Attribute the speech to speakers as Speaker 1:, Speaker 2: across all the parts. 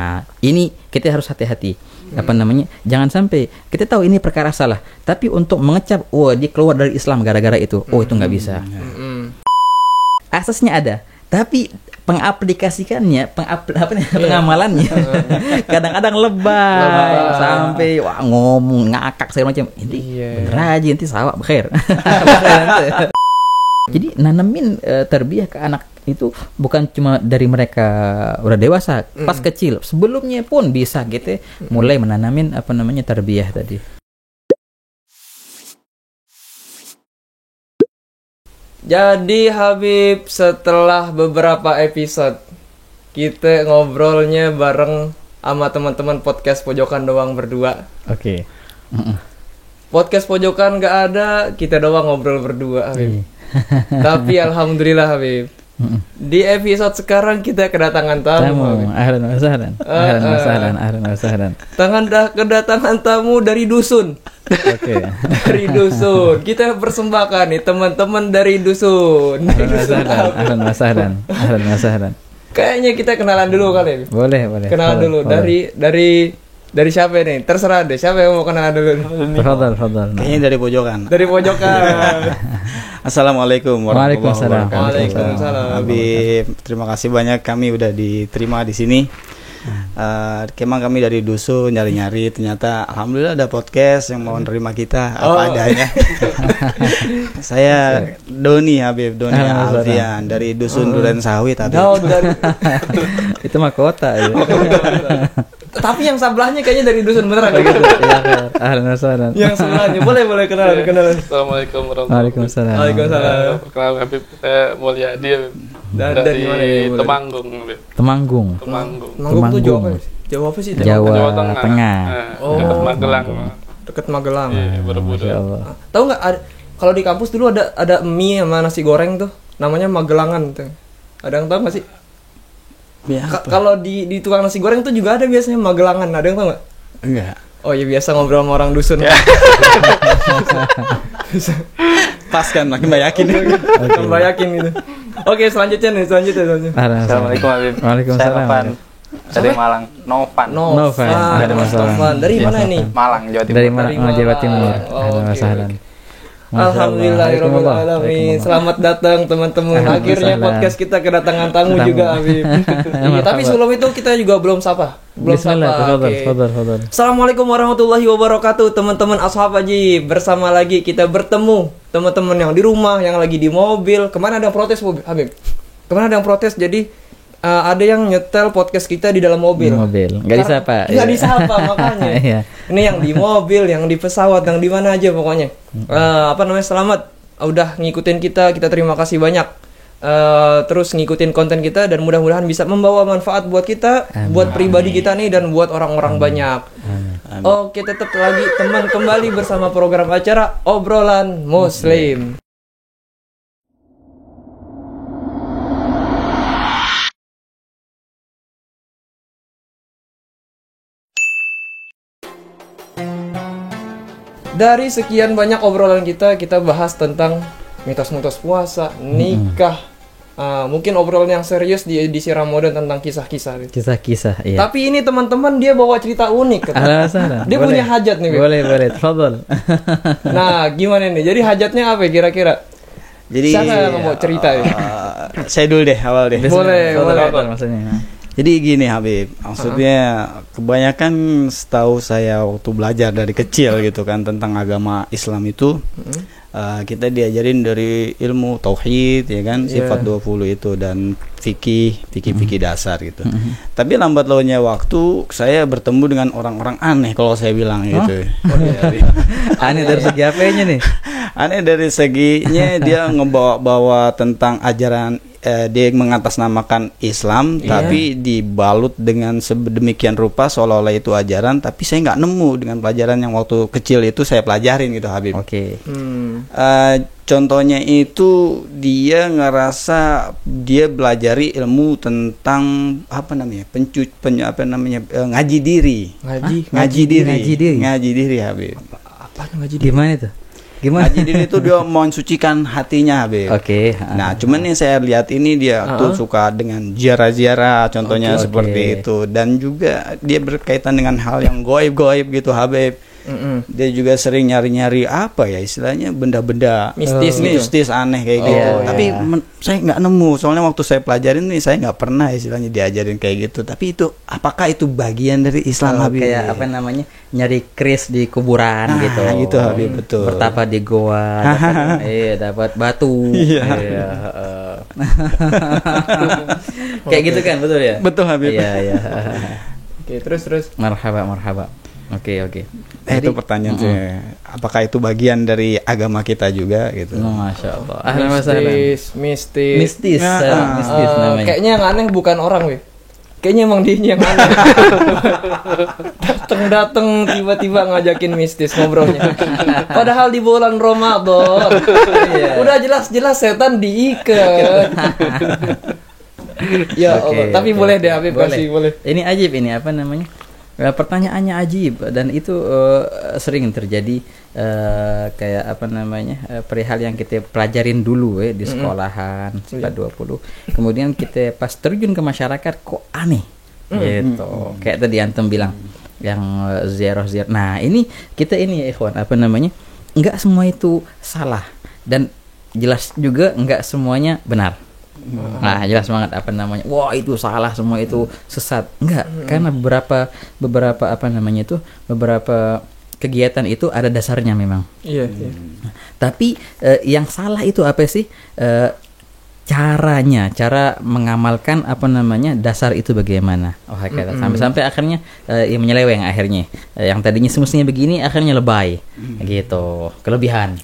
Speaker 1: Nah, ini kita harus hati-hati. Apa namanya? Jangan sampai kita tahu ini perkara salah, tapi untuk mengecap, dia keluar dari Islam gara-gara itu. Itu nggak bisa. Asasnya ada, tapi pengaplikasikannya, pengamalannya kadang-kadang lebay sampai ngomong ngakak segala macam. Inti bener aja, inti sawak bekhair. Jadi nanamin tarbiyah ke anak itu bukan cuma dari mereka udah dewasa, pas kecil, sebelumnya pun bisa gitu mulai menanamin tarbiyah tadi.
Speaker 2: Jadi Habib, setelah beberapa episode kita ngobrolnya bareng sama teman-teman podcast Pojokan doang berdua.
Speaker 1: Oke.
Speaker 2: Podcast Pojokan gak ada, kita doang ngobrol berdua, Habib. Tapi alhamdulillah Habib, di episode sekarang kita kedatangan tamu.
Speaker 1: Ahlan wa sahlan.
Speaker 2: Kedatangan tamu dari dusun.
Speaker 1: Oke.
Speaker 2: Dari dusun. Kita persembahkan nih teman-teman dari dusun.
Speaker 1: Ahlan wa sahlan.
Speaker 2: Kayaknya kita kenalan dulu kali.
Speaker 1: Boleh.
Speaker 2: Kenalan dulu. Dari siapa nih? Terserah deh. Siapa yang mau kenalan dulu?
Speaker 1: Fadhal.
Speaker 3: Kayaknya dari pojokan.
Speaker 2: Dari pojokan.
Speaker 3: Assalamualaikum warahmatullahi wabarakatuh.
Speaker 2: Waalaikumsalam.
Speaker 3: Habib, terima kasih banyak kami udah diterima di sini. Kemang kami dari dusun nyari-nyari, ternyata alhamdulillah ada podcast yang mau nerima kita apa adanya. Saya Doni Alfian dari dusun Duren Sawit tadi.
Speaker 1: Itu mah kota ya.
Speaker 2: Tapi yang sebelahnya kayaknya dari dusun beneran gitu.
Speaker 1: Iya kan. Ahlan wa sahlan.
Speaker 2: Yang sebelahnya boleh kenalan.
Speaker 4: Assalamualaikum warahmatullahi wabarakatuh.
Speaker 2: Waalaikumsalam.
Speaker 4: Perkenalkan Habib, saya Mulyadi Habib.
Speaker 2: Dari mana ya?
Speaker 4: Temanggung Habib.
Speaker 1: Temanggung
Speaker 2: Tuh Jawa apa? Jawa apa sih?
Speaker 1: Jawa Tengah.
Speaker 4: Dekat Magelang.
Speaker 2: Dekat Magelang.
Speaker 4: Iya, Borobudur.
Speaker 2: Tahu nggak kalau di kampus dulu ada mie sama nasi goreng tuh, namanya Magelangan tuh. Ada yang tahu nggak sih? Kalau di tukang nasi goreng tuh juga ada biasanya Magelangan. Ada yang tahu nggak?
Speaker 3: Enggak.
Speaker 2: Oh ya, biasa ngobrol sama orang dusun.
Speaker 3: Pas kan makin bayakin.
Speaker 2: Bayakin gitu. Oke, selanjutnya.
Speaker 4: Assalamualaikum Habib.
Speaker 1: Waalaikumsalam.
Speaker 4: Saya Novan. Dari Malang.
Speaker 2: Novan. Dari mana nih?
Speaker 4: Malang, Jawa Timur.
Speaker 1: Dari mana? Jawa Timur. Ahlan wa sahlan.
Speaker 2: Alhamdulillahirobbilalamin. Selamat datang teman-teman. Akhirnya podcast kita kedatangan tamu juga, Habib. Tapi sebelum itu kita juga belum sapa. Assalamualaikum warahmatullahi wabarakatuh, teman-teman Ashab Haji. Bersama lagi kita bertemu teman-teman yang di rumah, yang lagi di mobil. Kemana ada yang protes, Habib? Kemana ada yang protes? Jadi ada yang nyetel podcast kita di dalam mobil.
Speaker 1: Nggak disapa.
Speaker 2: Nggak disapa makanya.
Speaker 1: Iya.
Speaker 2: Ini yang di mobil, yang di pesawat, yang di mana aja pokoknya. Selamat udah ngikutin kita terima kasih banyak. Terus ngikutin konten kita dan mudah-mudahan bisa membawa manfaat buat kita, buat pribadi kita nih dan buat orang-orang banyak. Oke, tetap lagi teman kembali bersama program acara Obrolan Muslim. Dari sekian banyak obrolan kita bahas tentang mitos-mitos puasa, nikah. Mungkin obrolan yang serius di edisi Ramadan tentang kisah-kisah.
Speaker 1: Kisah-kisah, iya.
Speaker 2: Tapi ini teman-teman dia bawa cerita unik. Dia punya hajat nih.
Speaker 1: Boleh. Tafadhol.
Speaker 2: Nah, gimana nih? Jadi hajatnya apa kira-kira?
Speaker 3: Jadi
Speaker 2: siapa yang mau cerita ya?
Speaker 3: Saya dulu deh, awal deh.
Speaker 2: Boleh.
Speaker 1: Maksudnya.
Speaker 3: Jadi gini Habib, maksudnya kebanyakan setahu saya waktu belajar dari kecil gitu kan tentang agama Islam itu kita diajarin dari ilmu tauhid ya kan, sifat 20 itu dan fikih dasar gitu. Tapi lambat launnya waktu saya bertemu dengan orang-orang aneh kalau saya bilang gitu.
Speaker 1: Aneh dari segi apanya nih?
Speaker 3: Aneh dari seginya dia ngebawa-bawa tentang ajaran dia mengatasnamakan Islam tapi dibalut dengan sedemikian rupa seolah-olah itu ajaran, tapi saya nggak nemu dengan pelajaran yang waktu kecil itu saya pelajarin gitu Habib.
Speaker 1: Oke.
Speaker 3: Contohnya itu dia ngerasa dia belajari ilmu tentang ngaji diri. Ngaji diri Habib.
Speaker 2: Apa ngaji diri?
Speaker 1: Gimana itu? Gimana?
Speaker 3: Haji Din itu dia mau mensucikan hatinya, Habib.
Speaker 1: Oke.
Speaker 3: Nah, cuman yang saya lihat ini dia tuh suka dengan ziarah-ziarah, contohnya seperti itu, dan juga dia berkaitan dengan hal yang goib-goib gitu, Habib. Dia juga sering nyari-nyari apa ya istilahnya benda-benda mistis aneh kayak gitu. Tapi saya nggak nemu. Soalnya waktu saya pelajarin nih saya nggak pernah istilahnya diajarin kayak gitu. Tapi itu apakah itu bagian dari Islam, Habib?
Speaker 1: Kayak apa namanya? Nyari keris di kuburan gitu.
Speaker 3: Gitu, Habib, betul.
Speaker 1: Bertapa di goa, dapat batu. Kayak gitu kan, betul ya?
Speaker 3: Betul, Habib.
Speaker 1: Iya.
Speaker 2: Oke, terus.
Speaker 1: Marhaba. Oke.
Speaker 3: Itu pertanyaan saya. Apakah itu bagian dari agama kita juga gitu?
Speaker 1: Masya Allah. Ahlan wa sahlan.
Speaker 2: Mistis
Speaker 1: namanya.
Speaker 2: Kayaknya yang aneh bukan orang, Wih. Kayaknya emang dia yang aneh. Dateng tiba-tiba ngajakin mistis ngobrolnya. Padahal di bulan Ramadan. Udah jelas-jelas setan diikat. Ya Allah. Tapi boleh deh, Habib, kasih boleh.
Speaker 1: Ini ajib ini apa namanya? Pertanyaannya ajib dan itu sering terjadi kayak apa namanya perihal yang kita pelajarin dulu di sekolahan sifat 20. Kemudian kita pas terjun ke masyarakat kok aneh gitu. Kayak tadi antum bilang yang ziarah. Nah, ini kita ini ya ikhwan, apa namanya? Enggak semua itu salah dan jelas juga enggak semuanya benar. Nah, jelas banget apa namanya. Wah, itu salah, semua itu sesat. Enggak, karena beberapa apa namanya itu, beberapa kegiatan itu ada dasarnya memang.
Speaker 2: Iya.
Speaker 1: Tapi yang salah itu apa sih? Cara mengamalkan apa namanya dasar itu bagaimana. Sampai akhirnya menyeleweng akhirnya. Yang tadinya semestinya begini akhirnya lebay. Gitu. Kelebihan.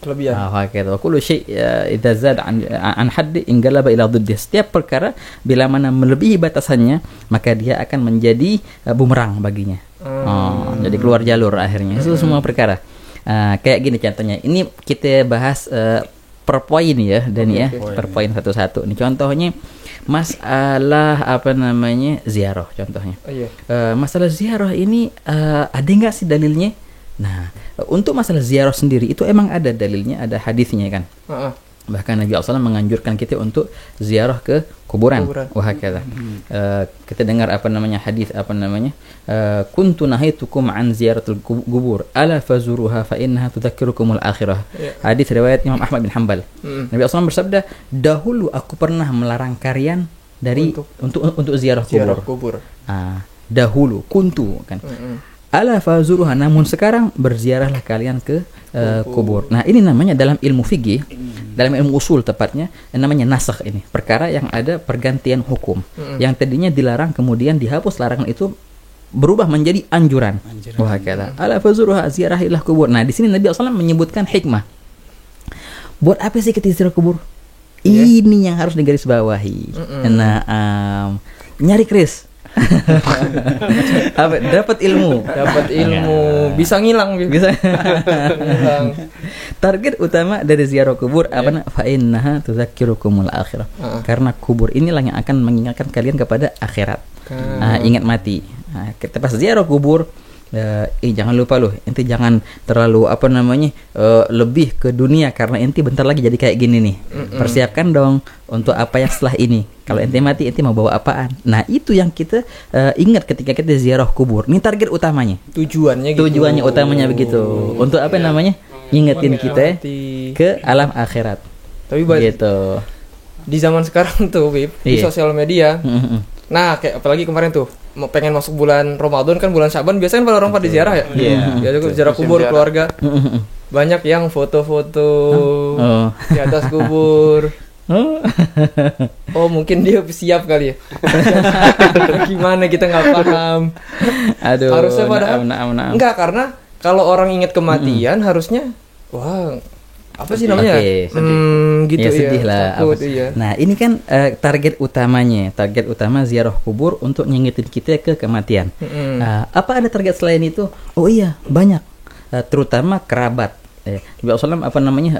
Speaker 1: Kullu syai' idza zad an haddi inqalaba ila dhiddi. Setiap perkara bila mana melebihi batasannya, maka dia akan menjadi bumerang baginya. Jadi keluar jalur akhirnya. Itu semua perkara. Kayak gini contohnya. Ini kita bahas per poin ya, dan per poin satu-satu. Ini contohnya masalah apa namanya ziarah contohnya. Masalah ziarah ini ada nggak sih dalilnya? Nah, untuk masalah ziarah sendiri itu emang ada dalilnya, ada hadisnya kan. Bahkan Nabi SAW menganjurkan kita untuk ziarah ke kuburan. Wahakala. Kita dengar apa namanya hadis apa namanya? Kuntu nahaitukum an ziyaratul kubur ala fazuruha fa innaha tudzakirukumul akhirah. Hadis riwayat Imam Ahmad bin Hanbal. Nabi SAW bersabda, dahulu aku pernah melarang kalian dari untuk ziarah kubur. Dahulu kuntu kan. Ala fazuruha, namun sekarang berziarahlah kalian ke kubur. Nah, ini namanya dalam ilmu fikih, dalam ilmu usul tepatnya, namanya nasakh ini. Perkara yang ada pergantian hukum. Yang tadinya dilarang kemudian dihapus larangan itu berubah menjadi anjuran. Wahakala. Ala fazuruha, ziarahilah kubur. Nah, di sini Nabi SAW menyebutkan hikmah. Buat apa sih kita ziarah kubur? Ini yang harus digarisbawahi. Nah, nyari keris. Dapat ilmu
Speaker 2: bisa ngilang.
Speaker 1: Target utama dari ziarah kubur apa? Fa innaha tudzakirukumul akhirah. Karena kubur inilah yang akan mengingatkan kalian kepada akhirat. Ingat mati. Kita pas ziarah kubur, jangan lupa loh, ente jangan terlalu apa namanya lebih ke dunia, karena ente bentar lagi jadi kayak gini nih. Persiapkan dong untuk apa yang setelah ini. Kalau ente mati, ente mau bawa apaan? Nah, itu yang kita ingat ketika kita ziarah kubur. Ini target utamanya. Tujuannya utamanya begitu. Untuk apa namanya? Ingetin kita ke alam akhirat.
Speaker 2: Tapi
Speaker 1: gitu.
Speaker 2: Di zaman sekarang tuh, Bib, di sosial media. Nah, kayak apalagi kemarin tuh pengen masuk bulan Ramadan kan, bulan Syaban biasanya kan pada orang pada ziarah ya. Ziarah kubur keluarga. Banyak yang foto-foto di atas kubur. Mungkin dia siap kali ya. Gimana kita nggak paham. Harusnya padahal enggak, karena kalau orang ingat kematian harusnya apa sih namanya? Gitu ya.
Speaker 1: Sedih lah. Nah, ini kan target utama ziarah kubur untuk ngingetin kita ke kematian. Apa ada target selain itu? Oh iya, banyak. Terutama kerabat. Nabi SAW apa namanya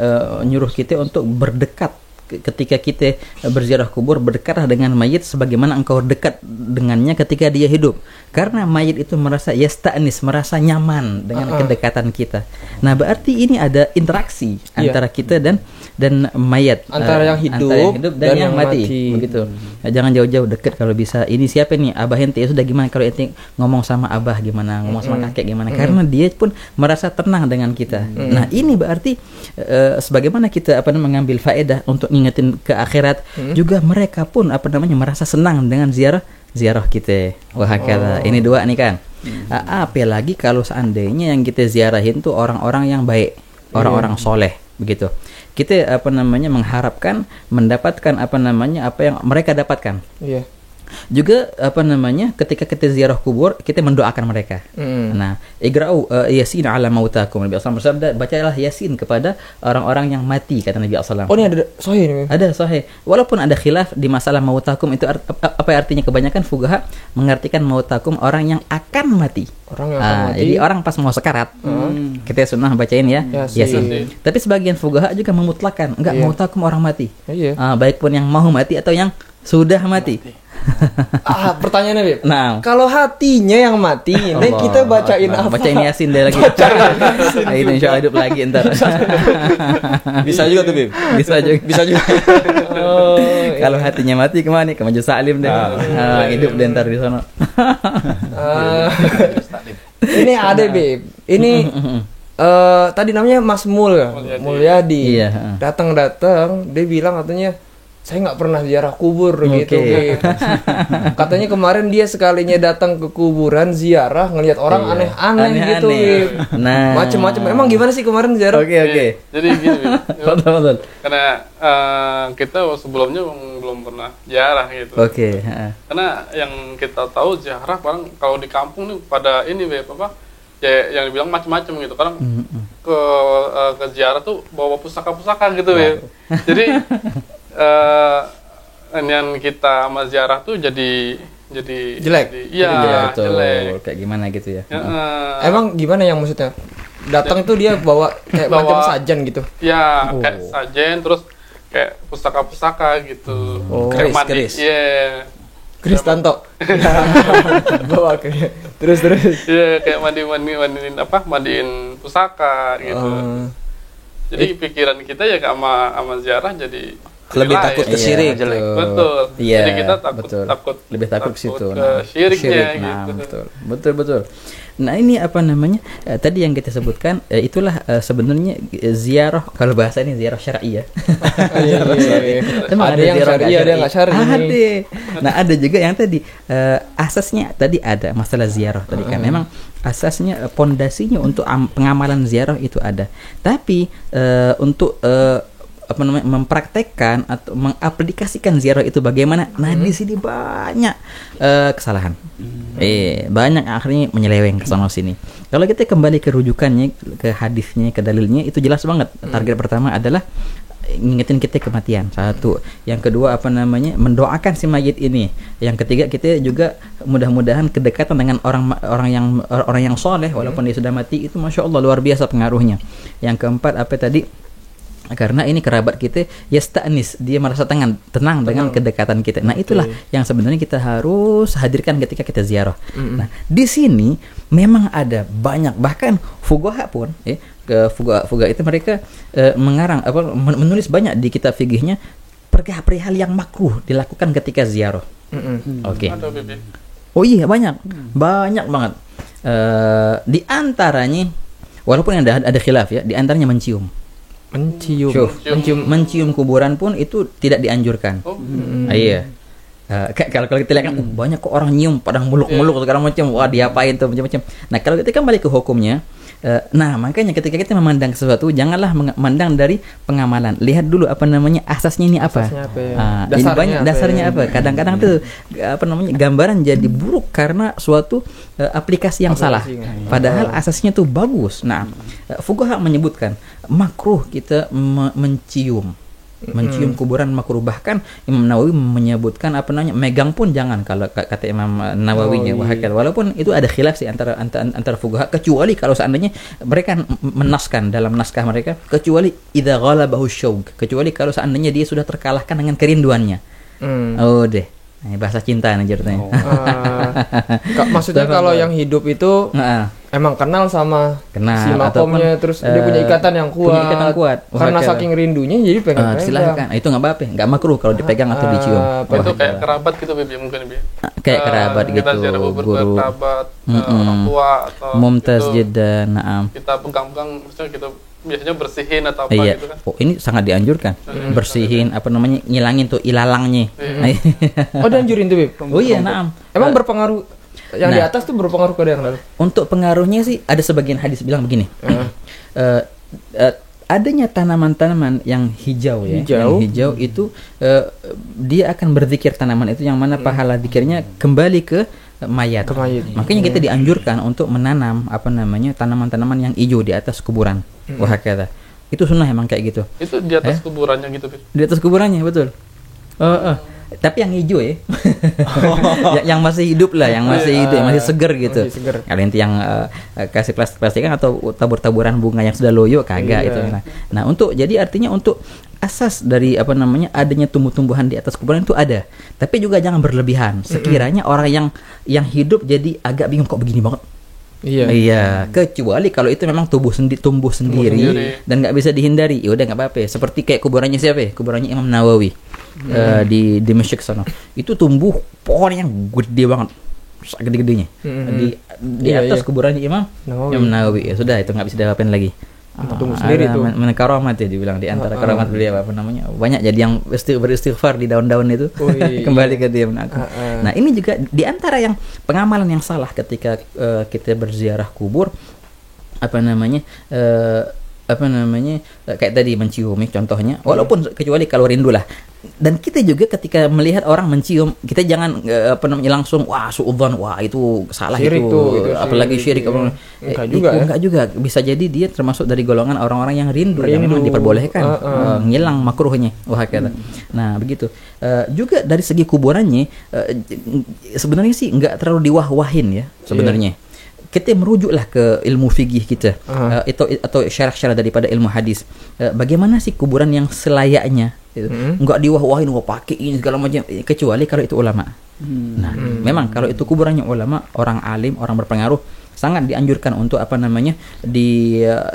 Speaker 1: nyuruh kita untuk berdekat ketika kita berziarah kubur, berdekatlah dengan mayit sebagaimana engkau dekat dengannya ketika dia hidup. Karena mayit itu merasa yasta'nis, merasa nyaman dengan kedekatan kita. Nah, berarti ini ada interaksi antara kita dan mayat,
Speaker 2: antara yang hidup
Speaker 1: dan yang mati. Begitu. Nah, jangan jauh-jauh, dekat kalau bisa. Ini siapa nih? Abah ente. Ya sudah, gimana kalau ente ngomong sama abah gimana, ngomong sama kakek gimana? Karena dia pun merasa tenang dengan kita. Nah, ini berarti sebagaimana kita mengambil faedah untuk ngingetin ke akhirat, juga mereka pun merasa senang dengan ziarah kita. Wah, kata ini dua nih kan. Apalagi kalau seandainya yang kita ziarahin tuh orang-orang yang baik, orang-orang soleh, begitu. Kita mengharapkan mendapatkan apa yang mereka dapatkan. Iya. Juga ketika kita ziarah kubur, kita mendoakan mereka. Nah, igra'u yasin ala mautakum. Nabi sallallahu bersabda, bacalah yasin kepada orang-orang yang mati, kata Nabi sallallahu.
Speaker 2: Oh, ini ada sahih nih.
Speaker 1: Ada sahih. Walaupun ada khilaf di masalah mautakum itu apa artinya, kebanyakan fuqaha mengartikan mautakum orang yang akan mati.
Speaker 2: Orang yang akan mati.
Speaker 1: Jadi orang pas mau sekarat, kita sunnah bacain ya yasin. Tapi sebagian fuqaha juga memutlakan, enggak, mautakum orang mati. Baik pun yang mau mati atau yang sudah mati.
Speaker 2: Pertanyaannya, Bib.
Speaker 1: Nah,
Speaker 2: kalau hatinya yang mati, ini kita bacain apa?
Speaker 1: Bacain yasin deh lagi. Ini insyaallah hidup lagi ntar.
Speaker 3: Bisa juga tuh, Bib.
Speaker 1: Bisa juga. Kalau hatinya mati kemana? Ke Majelis Salim deh. Hidup deh ntar di sana.
Speaker 2: Ini ada, Bib. Ini tadi namanya Mas Mulyadi.
Speaker 1: Iya.
Speaker 2: Datang, dia bilang katanya, saya nggak pernah ziarah kubur gitu. Katanya kemarin dia sekalinya datang ke kuburan ziarah, ngelihat orang aneh-aneh gitu.
Speaker 1: Nah,
Speaker 2: macem-macem. Emang gimana sih kemarin ziarah?
Speaker 1: Oke.
Speaker 4: Jadi gini,
Speaker 1: betul.
Speaker 4: Karena kita sebelumnya belum pernah ziarah gitu.
Speaker 1: Oke.
Speaker 4: Karena yang kita tahu ziarah paling kalau di kampung nih pada ini ya yang dibilang macam-macam gitu. Kadang ke ziarah tuh bawa pusaka-pusaka gitu ya. Jadi yang kita sama ziarah tuh jadi
Speaker 2: jelek.
Speaker 4: Iya, jelek.
Speaker 1: Kayak gimana gitu ya.
Speaker 2: Emang gimana yang maksudnya? Datang itu dia bawa kayak macam sajen gitu.
Speaker 4: Iya, kayak sajen, terus kayak pusaka-pusaka gitu.
Speaker 1: Keris.
Speaker 4: Iya.
Speaker 2: Kristanto. Bawa kayak terus.
Speaker 4: Iya, kayak mandiin pusaka gitu. Jadi pikiran kita ya sama ziarah jadi
Speaker 3: lebih takut ke syirik.
Speaker 4: Betul.
Speaker 1: Iya,
Speaker 4: jadi kita takut
Speaker 1: lebih takut ke situ.
Speaker 4: Ke syiriknya
Speaker 1: gitu. Betul. Nah, ini tadi yang kita sebutkan, itulah sebenarnya ziarah, kalau bahasa ini ziarah syar'i ya.
Speaker 2: Iya. Ada yang syar'i, ada yang nggak syar'i.
Speaker 1: Nah, ada juga yang tadi asasnya tadi ada masalah ziarah tadi kan. Memang asasnya, pondasinya untuk pengamalan ziarah itu ada. Tapi untuk mempraktekkan atau mengaplikasikan ziarah itu bagaimana? Nah, di sini banyak kesalahan. Banyak akhirnya menyeleweng ke sana sini. Kalau kita kembali ke rujukannya, ke hadisnya, ke dalilnya, itu jelas banget. Target pertama adalah ngingetin kita kematian. Satu. Yang kedua mendoakan si mayit ini. Yang ketiga, kita juga mudah-mudahan kedekatan dengan orang yang soleh walaupun dia sudah mati, itu masya Allah luar biasa pengaruhnya. Yang keempat karena ini kerabat kita, yasta'nis, dia merasa tenang dengan kedekatan kita. Nah, itulah yang sebenarnya kita harus hadirkan ketika kita ziarah. Nah, di sini memang ada banyak, bahkan fuqaha pun fuqaha itu mereka mengarang menulis banyak di kitab fikihnya perihal yang makruh dilakukan ketika ziarah. Oke. Oh iya, banyak banget. Di antaranya, walaupun ada khilaf ya, di antaranya mencium kuburan pun itu tidak dianjurkan. Iya. Kalau kita lihat kan banyak kok orang nyium pada muluk-muluk segala macam. Wah, diapain tuh macam-macam. Nah, kalau kita kembali ke hukumnya, makanya ketika kita memandang sesuatu, janganlah memandang dari pengamalan. Lihat dulu asasnya ini apa. Dasarnya apa. Kadang-kadang tuh gambaran jadi buruk karena suatu aplikasi yang salah. Padahal asasnya tuh bagus. Nah, fuqaha menyebutkan makruh kita mencium. Mencium kuburan makruh. Bahkan Imam Nawawi menyebutkan megang pun jangan kalau kata Imam Nawawinya. Walaupun itu ada khilaf sih antara fuqaha, kecuali kalau seandainya mereka menaskan dalam naskah mereka, kecuali idza ghalabahu syauq, kecuali kalau seandainya dia sudah terkalahkan dengan kerinduannya. Oh deh. Nah, bahasa cinta nih ceritanya.
Speaker 2: Maksudnya kalau yang hidup itu emang kenal sama si makomnya, terus dia punya ikatan yang kuat. Karena saking rindunya jadi pengen
Speaker 1: silakan. Itu nggak apa-apa, nggak makruh kalau dipegang atau dicium.
Speaker 4: Itu kayak kerabat gitu mungkin
Speaker 1: kayak kerabat gitu, guru,
Speaker 4: kerabat, orang tua atau
Speaker 1: mumtaz
Speaker 4: gitu.
Speaker 1: Jiddan,
Speaker 4: kita pegang-pegang, maksudnya kita biasanya bersihin atau apa gitu kan.
Speaker 1: Ini sangat dianjurkan. Bersihin ngilangin tuh ilalangnya.
Speaker 2: Oh, dianjurin tuh, Bib.
Speaker 1: Oh iya, naam.
Speaker 2: Emang berpengaruh yang di atas tuh berpengaruh ke yang lalu?
Speaker 1: Untuk pengaruhnya sih ada sebagian hadis bilang begini. Adanya tanaman-tanaman yang hijau ya. Yang hijau itu dia akan berzikir tanaman itu, yang mana pahala zikirnya kembali ke mayat. Makanya kita dianjurkan untuk menanam tanaman-tanaman yang hijau di atas kuburan. Wahakata. Itu sunnah emang kayak gitu.
Speaker 4: Itu di atas kuburannya gitu, Fit.
Speaker 1: Di atas kuburannya, betul. Tapi yang hijau ya. yang masih hidup lah, yang masih hidup, yang masih seger gitu. Kalau inti yang kasih plastikan atau tabur-taburan bunga yang sudah loyo kagak itu. Nah, jadi artinya untuk asas dari adanya tumbuh-tumbuhan di atas kuburan itu ada. Tapi juga jangan berlebihan. Sekiranya orang yang hidup jadi agak bingung kok begini banget. Iya, kecuali kalau itu memang tumbuh sendiri dan nggak bisa dihindari, ya udah nggak apa-apa. Seperti kayak kuburannya siapa ya? Kuburannya Imam Nawawi di Dimashq sana. Itu tumbuh pohon yang gede banget, gede-gedenya di atas kuburannya Imam Nawawi. Ya sudah, itu nggak bisa diapain lagi.
Speaker 2: Tumbuh sendiri tuh.
Speaker 1: Karamat ya dibilang, di antara karamat beliau banyak jadi yang beristighfar di daun-daun itu kembali ke dia. Nah, ini juga di antara yang pengamalan yang salah ketika kita berziarah kubur, kayak tadi mencium contohnya, walaupun kecuali kalau rindu lah. Dan kita juga ketika melihat orang mencium, kita jangan langsung suudzon, itu salah, itu apalagi syirik. Enggak juga, bisa jadi dia termasuk dari golongan orang-orang yang rindu. Yang memang diperbolehkan ngilang makruhnya. Nah, begitu. Juga dari segi kuburannya sebenarnya sih enggak terlalu diwah-wahin ya sebenarnya. Kita merujuklah ke ilmu fikih kita, atau syarah-syarah daripada ilmu hadis. Bagaimana sih kuburan yang selayaknya? Enggak diwah-wahin, pakai ini segala macam, kecuali kalau itu ulama. Nah, memang kalau itu kuburannya ulama, orang alim, orang berpengaruh, sangat dianjurkan untuk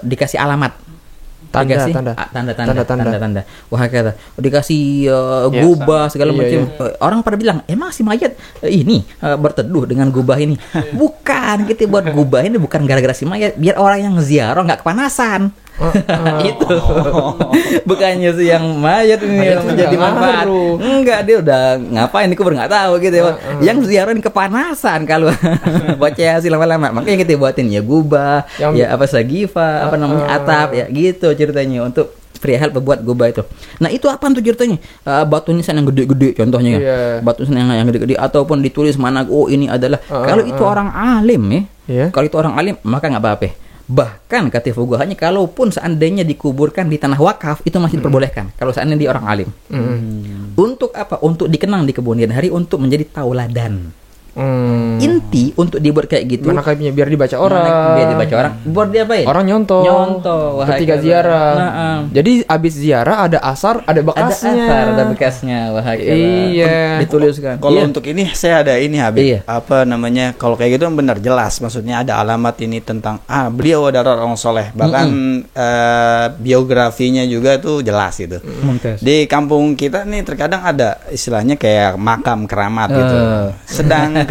Speaker 1: dikasih alamat. Tanda. Wahakata. Dikasih gubah segala macam. Orang pada bilang, emang si mayat ini berteduh dengan gubah ini? Bukan, kita buat gubah ini bukan gara-gara si mayat, biar orang yang ziarah nggak kepanasan. Itu bukannya sih yang mayat ini yang menjadi manfaat. Enggak, dia udah ngapain di kubur nggak tahu gitu ya. Yang ziarah kepanasan kalau baca hasil lama-lama. Makanya kita buatin ya gubah, sagifa, atap ya gitu ceritanya untuk perihal pembuat gubah itu. Nah, itu apa tuh ceritanya? Batu nisan yang gede-gede contohnya kan. Batu nisan yang gede-gede, ataupun ditulis mana ini adalah kalau itu orang alim ya. Kalau itu orang alim maka nggak apa-apa. Bahkan kata fuqahanya, kalaupun seandainya dikuburkan di tanah wakaf, itu masih diperbolehkan kalau seandainya dia orang alim. Untuk apa? Untuk dikenang di kemudian hari, untuk menjadi tauladan. Inti untuk dibuat kayak gitu.
Speaker 2: Manakibnya biar dibaca orang.
Speaker 1: Buat dia apa ya?
Speaker 2: Orang nyontoh. Ketika ziarah. Jadi abis ziarah ada asar, ada bekasnya.
Speaker 1: Ada bekasnya.
Speaker 2: Iya.
Speaker 1: Dituliskan.
Speaker 3: Kalau untuk ini saya ada ini Habib. Kalau kayak gitu benar jelas. Maksudnya ada alamat ini tentang beliau adalah orang soleh. Bahkan biografinya juga tuh jelas gitu. Di kampung kita nih terkadang ada istilahnya kayak makam keramat gitu. Sedangkan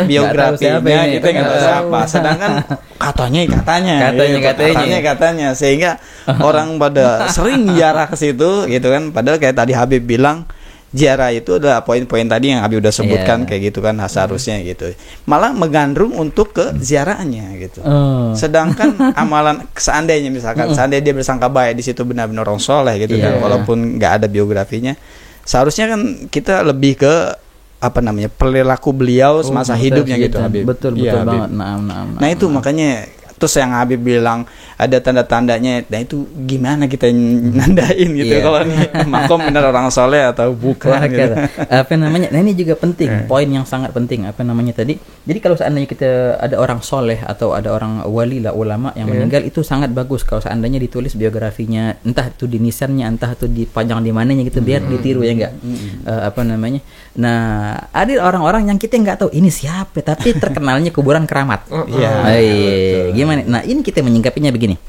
Speaker 3: biografinya kita nggak tahu siapa. Sedangkan katanya sehingga orang pada sering ziarah ke situ gitu kan. Padahal kayak tadi Habib bilang, ziarah itu adalah poin-poin tadi yang Habib udah sebutkan kayak gitu kan, seharusnya gitu. Malah menggandrung untuk ke ziarahnya gitu. Sedangkan amalan seandainya dia bersangka baik, di situ benar-benar orang soleh gitu kan, walaupun nggak ada biografinya, seharusnya kan kita lebih ke perilaku beliau semasa hidupnya gitu Habib.
Speaker 1: Betul banget. Nah itu makanya
Speaker 3: Terus yang Habib bilang ada tanda-tandanya, nah itu gimana kita nandain gitu kalau nih makom benar orang soleh atau bukan gitu.
Speaker 1: Apa namanya? Nah ini juga penting, poin yang sangat penting. Apa namanya tadi? Jadi kalau seandainya kita ada orang soleh atau ada orang wali lah, ulama yang meninggal, itu sangat bagus kalau seandainya ditulis biografinya, entah itu di nisannya, entah itu dipajang di mananya gitu, biar ditiru ya enggak. Apa namanya? Nah, ada orang-orang yang kita nggak tahu ini siapa, tapi terkenalnya kuburan keramat. Gimana? Nah, ini kita menyingkapinya begini.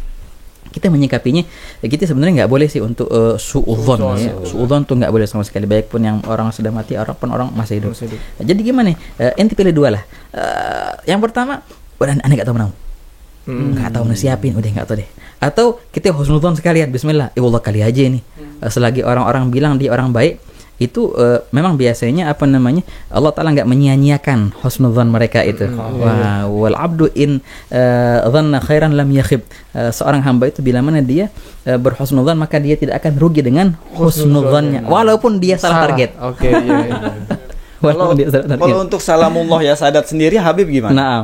Speaker 1: Kita menyikapinya, kita sebenarnya nggak boleh sih untuk suudzon ya. Suudzon tuh nggak boleh sama sekali, baik pun yang orang sudah mati, ataupun orang masih hidup. Jadi gimana? Ente pilih dua lah. Yang pertama, ane nggak tahu menau. Nggak tahu siapin, udah nggak tahu deh. Atau kita husnudzon sekalian, bismillah, Allah kali aja ini. Selagi orang-orang bilang dia orang baik, itu memang biasanya apa namanya, Allah Ta'ala nggak menyia-nyiakan husnudzon mereka itu. Wal abdu in dhanna khairan lam yakhib. Seorang hamba itu bila mana dia berhusnudzon, maka dia tidak akan rugi dengan husnudzonnya, walaupun dia salah target.
Speaker 3: Kalau untuk salamullah ya sadat sendiri, Habib gimana?
Speaker 1: Nah,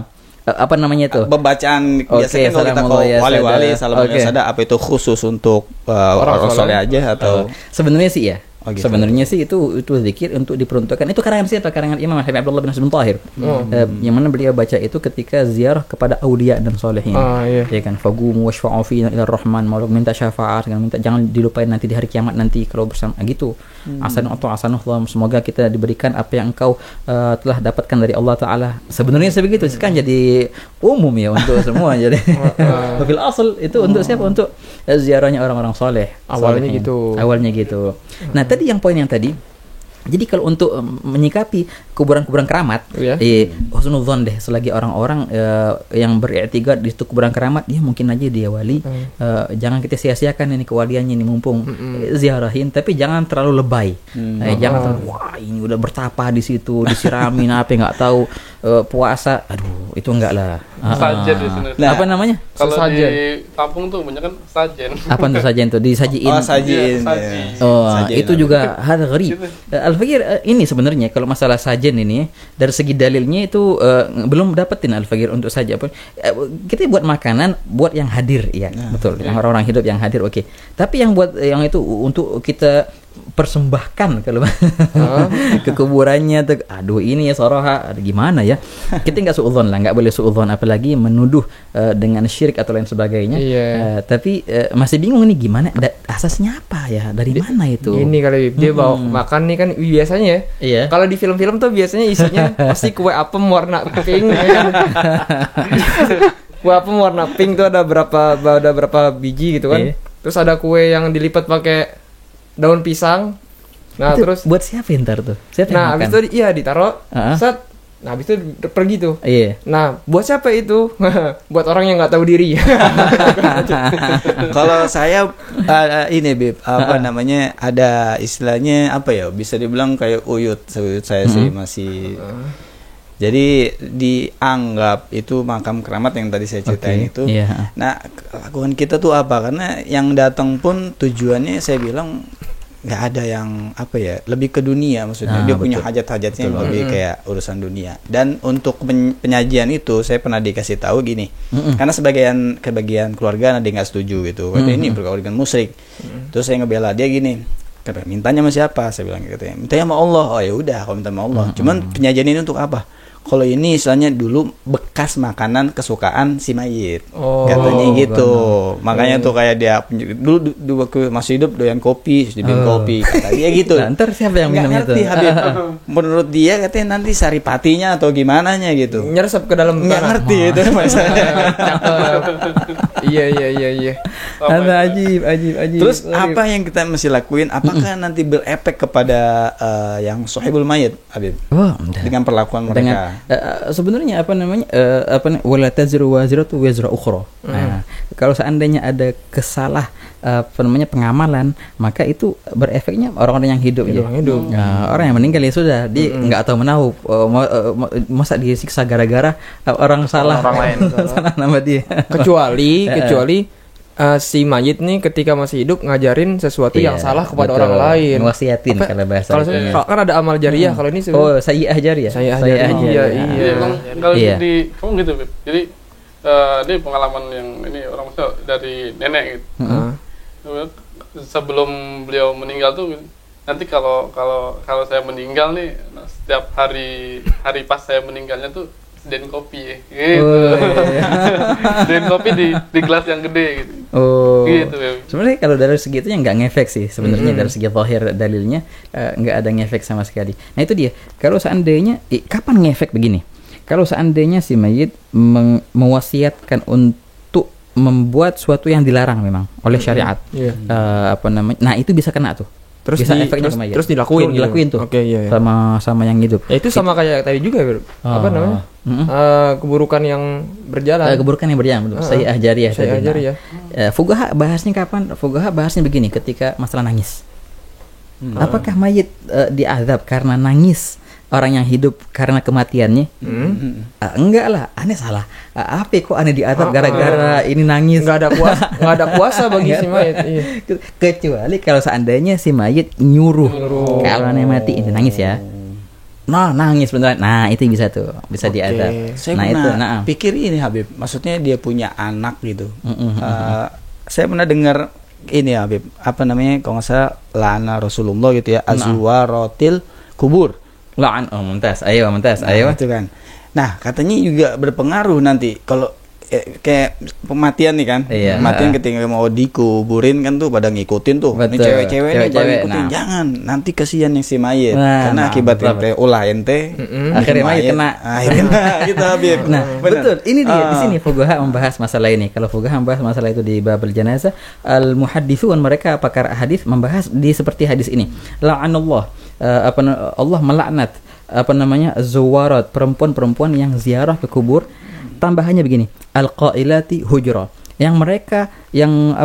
Speaker 1: apa namanya itu?
Speaker 3: Pembacaan biasanya kalau kita wali-wali salamullah ya sadat, apa itu khusus untuk orang soleh aja atau?
Speaker 1: Sebenarnya sih ya.
Speaker 3: Gitu.
Speaker 1: Sebenarnya sih itu zikir untuk diperuntukkan. Itu karangan siapa? Karangan Imam Habib Abdullah bin Nasr bin Tahir. Yang mana beliau baca itu ketika ziarah kepada aulia dan solehin. Ya kan, fagumu washfa'u fina ila rahman, mau minta syafaat, jangan dilupain nanti di hari kiamat nanti kalau bersama gitu. Asanullah, semoga kita diberikan apa yang engkau telah dapatkan dari Allah Ta'ala. Sebenarnya sebegitu kan, jadi umum ya untuk semua. Jadi bil asal itu untuk siapa? Untuk ziarahnya orang-orang soleh. Awalnya gitu. Nah, tadi yang poin yang tadi, jadi kalau untuk menyikapi kuburan-kuburan keramat, husnudzon deh, selagi orang-orang yang beriktikad di situ kuburan keramat, dia mungkin aja dia wali. Jangan kita sia-siakan ini kewaliannya ini, mumpung ziarahin, tapi jangan terlalu lebay. Jangan terlalu, wah ini udah bertapa di situ, disiramin apa nggak tahu, puasa, aduh itu enggak lah.
Speaker 4: Sajen di sini.
Speaker 1: Nah, apa namanya?
Speaker 4: Kalau di kampung tuh banyak kan sajen.
Speaker 1: Apa tuh sajen tuh? Disajiin.
Speaker 3: Sajiin.
Speaker 1: Itu juga hal gharib. Al-Faqir ini sebenarnya kalau masalah sajen ini, dari segi dalilnya itu belum dapetin Al-Faqir untuk saja. Kita buat makanan buat yang hadir, ya, betul. Yang orang-orang hidup yang hadir, oke. Tapi yang buat yang itu untuk kita persembahkan kalau ke kuburannya tuh, aduh ini ya soroha, gimana ya, kita nggak suudzon lah, nggak boleh suudzon, apalagi menuduh dengan syirik atau lain sebagainya. Tapi masih bingung ini gimana, asasnya apa ya, dari mana itu
Speaker 2: ini kali dia bawa makan nih kan biasanya ya. Kalau di film-film tuh biasanya isinya pasti kue apem warna pink ya kan? Kue apem warna pink tuh ada berapa biji gitu kan. Terus ada kue yang dilipat pakai daun pisang. Nah,
Speaker 1: itu
Speaker 2: terus
Speaker 1: buat siapa ntar tuh? Siapa yang
Speaker 2: habis itu ditaruh. Set. Nah, habis itu pergi tuh. Nah, buat siapa itu? Buat orang yang nggak tahu diri.
Speaker 3: Kalau saya ini Bib, apa namanya, ada istilahnya apa ya? Bisa dibilang kayak uyut saya sih masih. Jadi dianggap itu makam keramat yang tadi saya ceritain itu. Nah, kelakuan kita tuh apa? Karena yang datang pun tujuannya saya bilang nggak ada yang apa ya, lebih ke dunia maksudnya. Dia punya hajat-hajatnya yang lebih kayak urusan dunia. Dan untuk penyajian itu saya pernah dikasih tahu gini, karena kebagian keluarga ada yang nggak setuju gitu. Katanya ini bergaul dengan musyrik. Terus saya ngebela dia gini, mintanya sama siapa? Saya bilang katanya, mintanya sama Allah. Oh ya udah, kalau minta sama Allah. Cuman penyajian ini untuk apa? Kalau ini istilahnya dulu bekas makanan kesukaan si mayit, katanya gitu. Makanya tuh kayak dia dulu waktu masih hidup doyan kopi, dibikin kopi, kata dia gitu.
Speaker 1: Nah, ntar siapa yang minumnya tuh?
Speaker 3: Menurut dia katanya nanti saripatinya atau gimana nya gitu.
Speaker 2: Nyeresep ke dalam tanah.
Speaker 3: Nggak ngerti itu masalahnya.
Speaker 2: Iya.
Speaker 1: Ada ajib.
Speaker 3: Terus apa yang kita mesti lakuin? Apakah nanti berefek kepada yang sohibul mayit, Habib? Dengan perlakuan mereka?
Speaker 1: Sebenarnya wala taziru waziratu wizra ukhra. Kalau seandainya ada pengamalan, maka itu berefeknya orang-orang yang hidup. Orang yang meninggal ya sudah, dia nggak tahu menahu, masa dia siksa gara-gara orang salah,
Speaker 2: orang lain
Speaker 1: salah nama dia.
Speaker 2: Kecuali si mayit nih ketika masih hidup ngajarin sesuatu yang salah kepada orang lain.
Speaker 1: Wasiatin kalau bahasa.
Speaker 2: Kalau kan ada amal jariah, kalau ini
Speaker 1: sayyi'ah jariah.
Speaker 2: Iya.
Speaker 4: Kalau di kamu gitu, Beb. Jadi ini pengalaman yang ini orang maksudnya dari nenek gitu. Sebelum beliau meninggal tuh nanti kalau saya meninggal nih, setiap hari pas saya meninggalnya tuh sediain kopi ya, gitu. Sediain kopi di gelas yang gede gitu. Gitu ya.
Speaker 1: Sebenarnya kalau dari segi itu nggak ngefek sih sebenarnya, dari segi zahir dalilnya nggak ada ngefek sama sekali. Nah itu dia, kalau seandainya kapan ngefek begini? Kalau seandainya si mayit mewasiatkan untuk membuat suatu yang dilarang memang oleh syariat, nah itu bisa kena tuh.
Speaker 2: Terus
Speaker 1: bisa efeknya ke mayit.
Speaker 2: Terus dilakuin
Speaker 1: tuh.
Speaker 2: Oke, iya.
Speaker 1: Sama yang hidup.
Speaker 2: Itu sama kayak tadi juga, apa namanya? Keburukan yang berjalan.
Speaker 1: Keburukan yang berjalan, betul. Sayyi'ah jariyah tadi. Fuqaha bahasnya kapan? Fuqaha bahasnya begini, ketika masalah nangis. Apakah mayit diazab karena nangis orang yang hidup karena kematiannya? Enggak lah, aneh salah. Apa kok aneh diazab gara-gara ini nangis?
Speaker 2: Enggak ada kuasa bagi si mayit. Iya.
Speaker 1: Kecuali kalau seandainya si mayit nyuruh. Kalau aneh mati ini nangis ya. Nah, nangis beneran. Nah, itu bisa tuh, bisa diazab.
Speaker 3: Saya pikir ini Habib, maksudnya dia punya anak gitu. Saya pernah dengar ini Habib, apa namanya? Kalau nggak salah la'ana Rasulullah gitu ya, azwaratil kubur.
Speaker 1: Mumtaz. Ayo.
Speaker 3: Itu kan. Nah, katanya juga berpengaruh nanti kalau kayak pematian nih kan.
Speaker 1: Iya.
Speaker 3: Pematian ketika mau dikuburin kan tuh pada ngikutin tuh. Ini cewek-cewek nih pada ngikutin. Jangan, nanti kasihan yang si mayit. Karena akibat ente ulah ente
Speaker 1: akhirnya mayit kena.
Speaker 3: Akhirnya gitu Habib.
Speaker 1: Nah, betul. Ini dia di sini fuqaha membahas masalah ini. Kalau fuqaha membahas masalah itu di babul janazah, al-muhadditsun mereka pakar hadis membahas di seperti hadis ini. La'anallah, Allah melaknat zuwarat, perempuan-perempuan yang ziarah ke kubur. Tambahannya begini, al-qailati hujra, yang mereka yang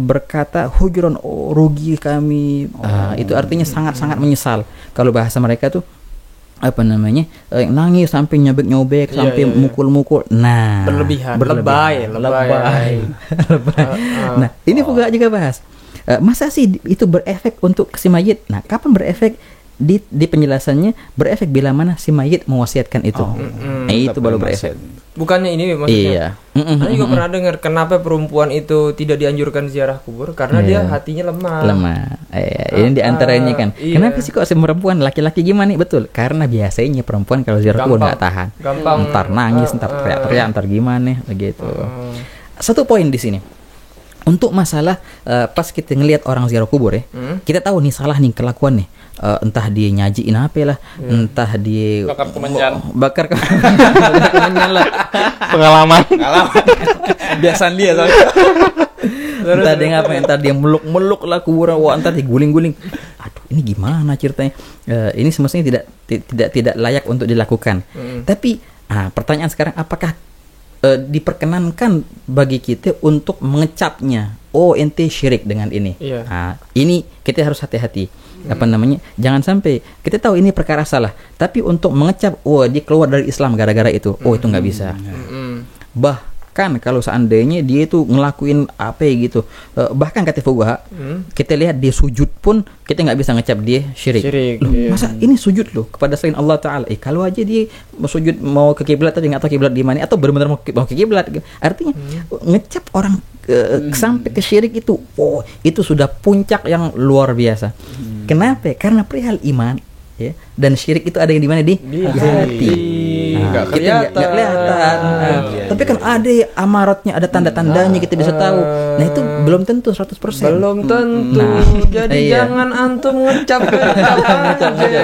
Speaker 1: berkata hujron, rugi kami. Itu artinya sangat-sangat menyesal. Kalau bahasa mereka tuh nangis sampai nyobek-nyobek, sampai mukul-mukul. Nah,
Speaker 2: berlebihan. Lebay.
Speaker 1: Nah, ini juga bahas. Masa sih itu berefek untuk si mayit? Nah, kapan berefek? Di penjelasannya berefek bila mana si mayit mewasiatkan itu. Itu baru berefek.
Speaker 2: Bukannya ini maksudnya.
Speaker 1: Iya.
Speaker 2: Saya juga pernah dengar kenapa perempuan itu tidak dianjurkan ziarah kubur, karena dia hatinya lemah. Ini diantaranya kan.
Speaker 1: Iya. Kenapa sih kok si perempuan, laki-laki gimana nih? Betul, karena biasanya perempuan kalau ziarah kubur nggak tahan.
Speaker 2: Gampang.
Speaker 1: Ntar nangis, ntar teriak-teriak, ntar gimana begitu. Satu poin di sini. Untuk masalah pas kita ngelihat orang ziarah kubur ya, kita tahu nih salah nih kelakuan nih. Entah dia nyajiin apa lah, entah dia bakar kemenyan lah.
Speaker 3: Pengalaman.
Speaker 1: Biasaan dia soalnya. Entah dia ngapain, entar dia meluk lah kuburan, entar dia guling-guling. Aduh, ini gimana ceritanya? Ini semestinya tidak layak untuk dilakukan. Tapi pertanyaan sekarang, apakah diperkenankan bagi kita untuk mengecapnya? Oh, ente syirik dengan ini. Ini kita harus hati-hati. Jangan sampai kita tahu ini perkara salah, tapi untuk mengecap, dia keluar dari Islam gara-gara itu. Itu nggak bisa. Bahkan kalau seandainya dia itu ngelakuin apa gitu, bahkan kata fuqaha, kita lihat dia sujud pun kita nggak bisa ngecap dia syirik. Masa ini sujud loh kepada selain Allah Ta'ala? Kalau aja dia mau sujud mau ke kiblat tapi nggak tahu kiblat di mana, atau benar-benar mau ke kiblat, artinya ngecap orang sampai ke syirik itu, itu sudah puncak yang luar biasa. Kenapa? Karena perihal iman ya, dan syirik itu ada yang di mana? Di hati. Nggak kelihatan. Tapi kan ada amaratnya, ada tanda-tandanya, kita bisa tahu. Nah, itu belum tentu 100%.
Speaker 2: Belum tentu. Jadi jangan antum ngecap aja.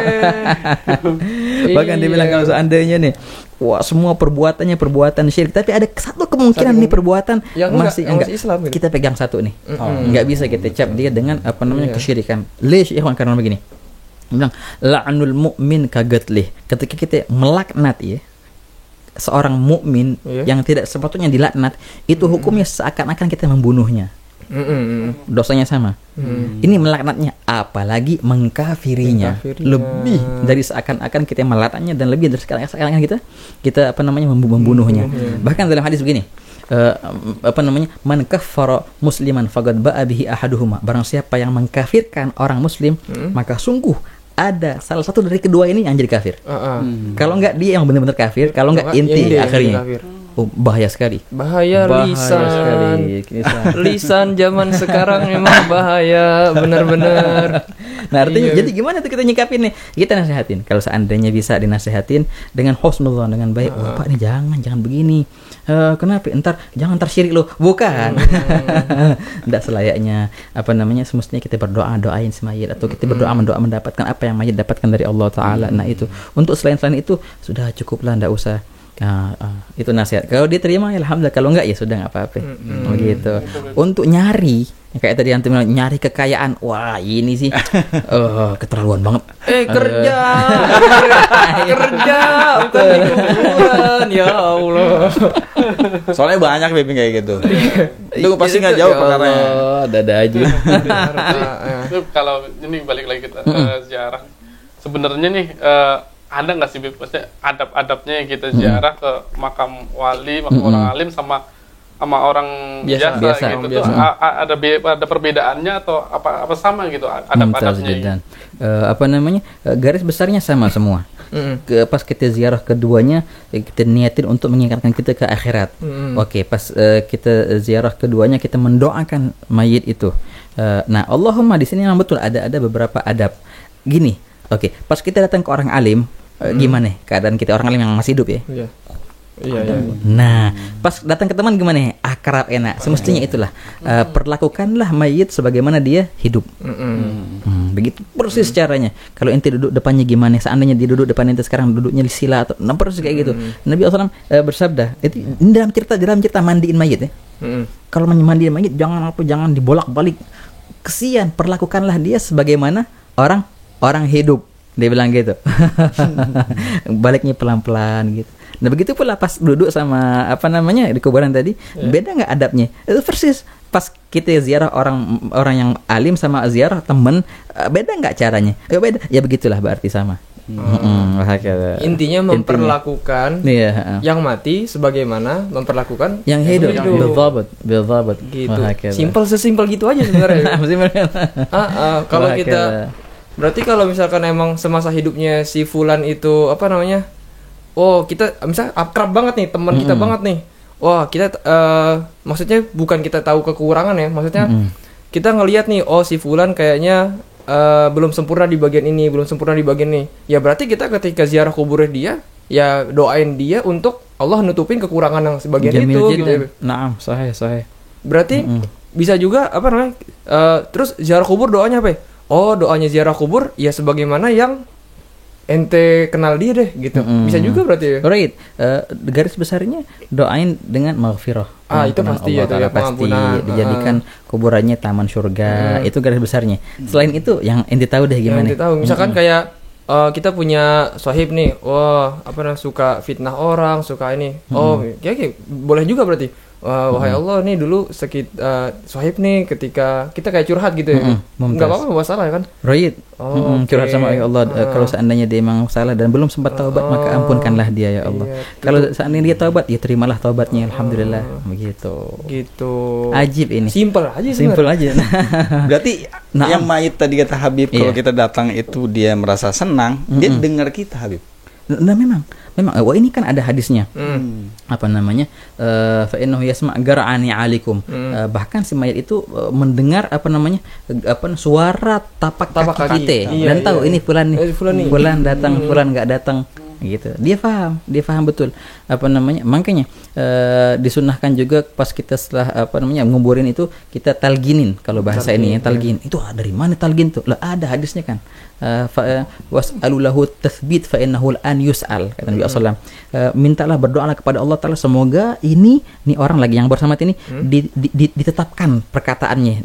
Speaker 1: Bahkan dia bilang kalau seandainya nih, semua perbuatannya perbuatan syirik, tapi ada satu kemungkinan nih perbuatan yang masih Islam, gitu. Kita pegang satu nih. Nggak bisa kita cap dia dengan kesyirikan. Lish ikhwan, karena begini. Bilang la'anul mu'min kagatlih. Ketika kita melaknat ya seorang mukmin yang tidak sepatutnya dilaknat, itu hukumnya seakan-akan kita membunuhnya. Dosanya sama. Ini melaknatnya, apalagi mengkafirinya. Lebih dari seakan-akan kita melaknatnya, dan lebih dari seakan-akan kita membunuhnya. Bahkan dalam hadis begini, man kaffara musliman faqad ba'a bihi ahaduhuma. Barang siapa yang mengkafirkan orang muslim, maka sungguh ada salah satu dari kedua ini yang jadi kafir. Kalau enggak dia yang benar-benar kafir, kalau enggak inti akhirnya. bahaya sekali.
Speaker 2: Bahaya lisan.
Speaker 1: sekali.
Speaker 2: Lisan zaman sekarang memang bahaya, benar-benar.
Speaker 1: Nah artinya jadi gimana tuh kita nyikapin nih? Kita nasihatin. Kalau seandainya bisa dinasehatin dengan husnuzon, dengan baik. Oh, Pak ini jangan begini. Kenapa? Jangan syirik lo. Bukan. Tidak selayaknya. Semestinya kita berdoa, doain si mayit, atau kita berdoa mendapatkan apa yang mayit dapatkan dari Allah Taala. Nah itu. Untuk selain itu sudah cukuplah, tidak usah. Itu nasihat. Kalau dia terima ya alhamdulillah, kalau enggak ya sudah enggak apa-apa. Begitu. Untuk nyari kayak tadi antum bilang, nyari kekayaan. Wah, ini sih keterlaluan banget.
Speaker 2: Kerja bukan di kuburan, ya Allah.
Speaker 3: Soalnya banyak Beb kayak gitu. Itu pasti nggak jauh perkaranya.
Speaker 1: Dada aja.
Speaker 4: Itu kalau ini balik lagi kita ziarah. Sebenarnya nih ada nggak sih maksudnya adab-adabnya yang kita ziarah ke makam wali, makam orang alim sama orang biasa gitu tuh ada perbedaannya atau apa sama gitu adab-adabnya?
Speaker 1: Garis besarnya sama semua. Pas kita ziarah keduanya kita niatin untuk mengingatkan kita ke akhirat. Oke, pas kita ziarah keduanya kita mendoakan mayit itu. Nah, Allahumma di sini memang betul ada beberapa adab. Gini, oke, pas kita datang ke orang alim, gimana keadaan kita orang alim yang masih hidup ya? Iya. Nah, pas datang ke teman gimana? Akrab, enak. Semestinya itulah. Perlakukanlah mayit sebagaimana dia hidup. Begitu persis caranya. Kalau ente duduk depannya gimana? Seandainya dia duduk depan ente sekarang duduknya di sila atau persis kayak gitu. Nabi SAW bersabda, itu dalam cerita mandiin mayit ya. Kalau mandiin mayit jangan dibolak-balik. Kesian, perlakukanlah dia sebagaimana orang hidup. Dia bilang gitu. Baliknya pelan-pelan gitu. Nah begitu pula pas duduk sama di kuburan tadi, beda nggak adabnya? Itu persis pas kita ziarah orang yang alim sama ziarah temen, beda nggak caranya? Beda. Ya begitulah berarti sama.
Speaker 2: Intinya memperlakukan yang mati sebagaimana memperlakukan
Speaker 1: yang hidup. Bilzabat.
Speaker 2: Gitu. Sesimpel gitu aja sebenarnya. Kalau kita berarti kalau misalkan emang semasa hidupnya si fulan itu kita misalnya akrab banget nih, teman kita banget nih. Wah, kita maksudnya bukan kita tahu kekurangan ya, maksudnya kita ngelihat nih, si fulan kayaknya belum sempurna di bagian ini, belum sempurna di bagian ini. Ya berarti kita ketika ziarah kuburnya dia, ya doain dia untuk Allah nutupin kekurangan yang sebagian itu gitu.
Speaker 1: Naam, sahih.
Speaker 2: Berarti bisa juga terus ziarah kubur doanya apa ya? Doanya ziarah kubur ya sebagaimana yang ente kenal dia deh gitu. Bisa juga berarti ya.
Speaker 1: Right. Garis besarnya doain dengan maghfirah.
Speaker 2: Itu pasti ya,
Speaker 1: pasti dijadikan kuburannya taman surga. Itu garis besarnya. Selain itu yang ente tahu deh gimana.
Speaker 2: Ente tahu. Misalkan kayak kita punya sahib nih. Suka fitnah orang, suka ini. Kayak boleh juga berarti. Wahai Allah nih dulu sahib nih ketika kita kayak curhat gitu ya. Enggak apa-apa, masalah ya kan?
Speaker 1: Right. Curhat sama ya Allah. Kalau seandainya dia memang salah dan belum sempat taubat, maka ampunkanlah dia ya Allah. Kalau seandainya dia taubat, ya terimalah taubatnya, alhamdulillah. Begitu.
Speaker 2: Gitu.
Speaker 1: Ajib ini.
Speaker 2: Simple aja.
Speaker 3: Berarti yang mayit tadi kata Habib, kalau kita datang itu dia merasa senang, dia dengar kita Habib.
Speaker 1: Nah memang ini kan ada hadisnya. Fa innahu yasma' gar'ani 'alikum. Bahkan si mayit itu mendengar suara tapak kaki kita dan tahu ini fulan nih. Fulan datang, fulan enggak datang gitu. Dia paham betul makanya disunnahkan juga pas kita setelah nguburin itu kita talginin. Kalau bahasa ini ya talgin. Itu dari mana talgin tuh? Lah ada hadisnya kan. Was'alulahu tathbit fa innahu al-an yus'al, kata Nabi sallallahu alaihi wasallam. Mintalah, berdoalah kepada Allah Taala semoga ini orang lagi yang bersama ini ditetapkan perkataannya,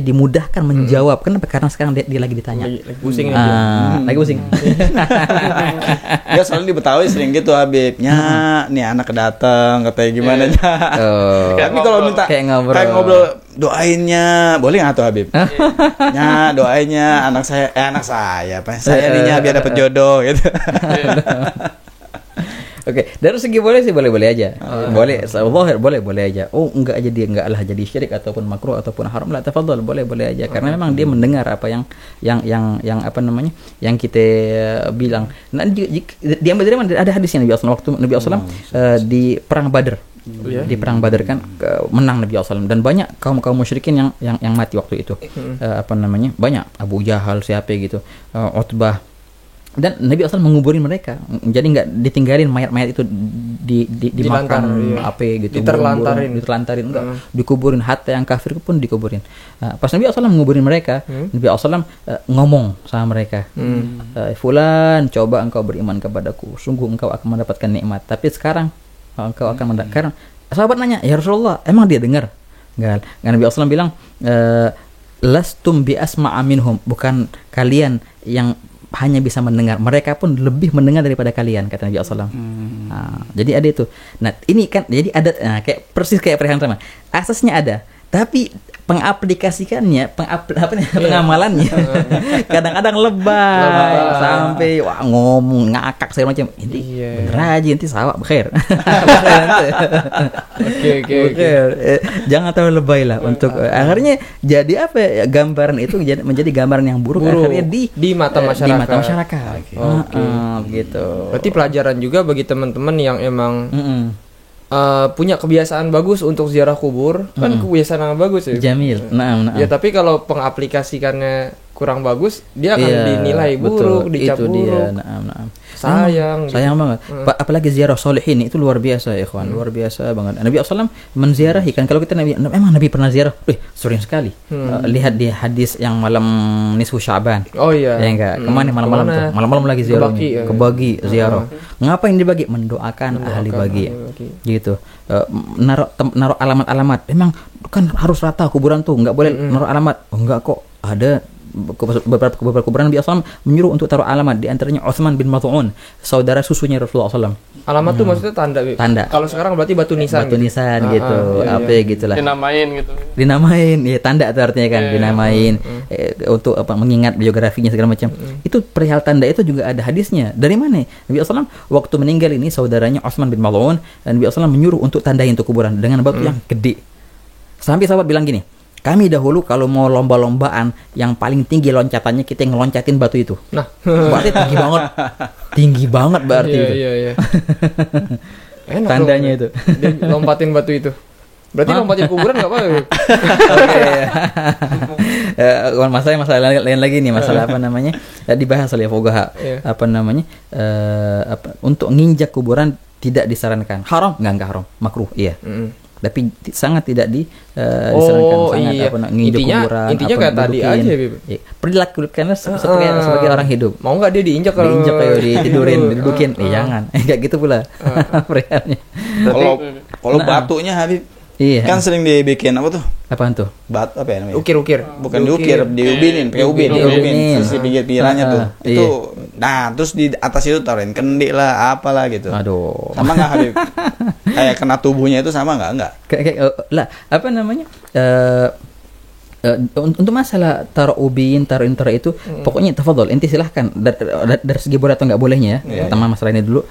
Speaker 1: dimudahkan menjawab. Kenapa? Karena sekarang dia lagi ditanya.
Speaker 2: Lagi pusing
Speaker 1: lagi pusing.
Speaker 3: Ya soalnya di Betawi sering gitu Habibnya, nih anak datang katanya gimana nya. Tapi kalau minta kayak ngobrol doainnya boleh nggak tuh Habib? Doainnya anak saya nih biar dapat jodoh gitu.
Speaker 1: Oke, dari segi boleh sih boleh-boleh aja. Boleh, zahir boleh-boleh aja. Oh, enggak aja dia enggak lah jadi syirik ataupun makruh ataupun haram lah, tafadhol boleh-boleh aja. Karena memang dia mendengar apa yang apa namanya? Yang kita bilang. Nah, dia dari mana? Ada hadisnya Nabi SAW waktu Nabi SAW di perang Badar. Di perang Badar kan menang Nabi SAW dan banyak kaum musyrikin yang mati waktu itu. Apa namanya? Banyak Abu Jahal siapa gitu. Utbah. Dan Nabi SAW menguburin mereka, jadi nggak ditinggalin mayat-mayat itu dimakan apa gitu, diterlantarin, enggak, dikuburin. Hatta yang kafir pun dikuburin. Pas Nabi SAW menguburin mereka, Nabi SAW ngomong sama mereka, Fulan, coba engkau beriman kepadaku, sungguh engkau akan mendapatkan nikmat. Tapi sekarang engkau akan mendapatkan. Sahabat nanya, ya Rasulullah, emang dia dengar? Enggak. Nabi SAW bilang, lastum bi asma'a minhum, bukan kalian yang hanya bisa mendengar, mereka pun lebih mendengar daripada kalian, kata Nabi SAW. Jadi ada itu. Nah ini kan jadi ada kayak persis kayak perihal sama. Asasnya ada, tapi pengaplikasikannya, pengamalannya kadang-kadang lebay sampai ngomong ngakak segala macam. Ini bener aja nanti sawak bekher. Oke. Jangan terlalu lebay lah untuk akhirnya jadi apa ya, gambaran itu menjadi gambaran yang buruk akhirnya di mata masyarakat. Gitu.
Speaker 2: Berarti pelajaran juga bagi teman-teman yang emang punya kebiasaan bagus untuk ziarah kubur, kan kebiasaan yang bagus ya.
Speaker 1: Jamil. Nah.
Speaker 2: Ya tapi kalau pengaplikasikannya kurang bagus, dia akan dinilai buruk, dicap buruk. Sayang
Speaker 1: banget. Apalagi ziarah solihin itu luar biasa ya ikhwan, luar biasa banget. Nabi SAW menziarahi kan, kalau kita emang Nabi pernah ziarah, sering sekali. Lihat di hadis yang malam nisfu Sya'ban.
Speaker 2: Oh iya.
Speaker 1: Ya enggak, kemana malam-malam tuh? Malam-malam lagi ziarahnya. Kebagi ziarah. Ngapain dibagi? Mendoakan ahli bagi. Gitu. Naruh alamat-alamat. Emang kan harus rata kuburan tuh, enggak boleh naruh alamat. Oh, enggak kok. Ada beberapa kuburan Nabi SAW menyuruh untuk taruh alamat, di antaranya Utsman bin Maz'un, saudara susunya Rasulullah SAW.
Speaker 2: Alamat tuh maksudnya tanda. Kalau sekarang berarti batu nisan gitu. Apa gitulah. Dinamain ya, tanda itu artinya kan, dinamain untuk apa, mengingat biografinya segala macam. Itu perihal tanda itu juga ada hadisnya. Dari mana? Nabi SAW waktu meninggal ini saudaranya Utsman bin Maz'un, dan Nabi SAW menyuruh untuk tandain untuk kuburan dengan batu yang gede. Sampai sahabat bilang gini, kami dahulu kalau mau lomba-lombaan yang paling tinggi loncatannya kita ngeloncatin batu itu. Nah, berarti tinggi banget berarti itu. Iya. Enak tandanya itu. Dia lompatin batu itu. Berarti lompatin kuburan nggak apa-apa.
Speaker 1: Oke. Masalah lain lagi nih, masalah apa namanya? Dibahas oleh fuqaha. Apa namanya? Untuk nginjak kuburan tidak disarankan. Haram? Enggak haram, makruh. Iya. Tapi sangat tidak disarankan, nginjak kuburan.
Speaker 2: Intinya kayak tadi aja, Bib.
Speaker 1: Perilaku karena sebagai orang hidup.
Speaker 2: Mau nggak dia diinjak kalau
Speaker 1: ditidurin, didudukin? Jangan. Kayak gitu pula. Perihalnya.
Speaker 3: Kalau batunya Habib, kan sering dibikin apa tuh?
Speaker 1: Apaan tuh?
Speaker 3: Batu apa ya namanya?
Speaker 2: Ukir.
Speaker 3: Bukan diukir, diubinin, pakai ubin, sisi pinggir-pinggirannya tuh. Itu, nah terus di atas itu taruhin kendi lah, apalah gitu.
Speaker 1: Aduh.
Speaker 3: Sama nggak Habib? Kayak kena tubuhnya itu sama nggak?
Speaker 1: Lah, apa namanya? Untuk masalah taruh ubin, taruh itu, pokoknya tafadhol, inti silahkan dari segi boleh atau nggak bolehnya ya. Pertama masalah ini dulu,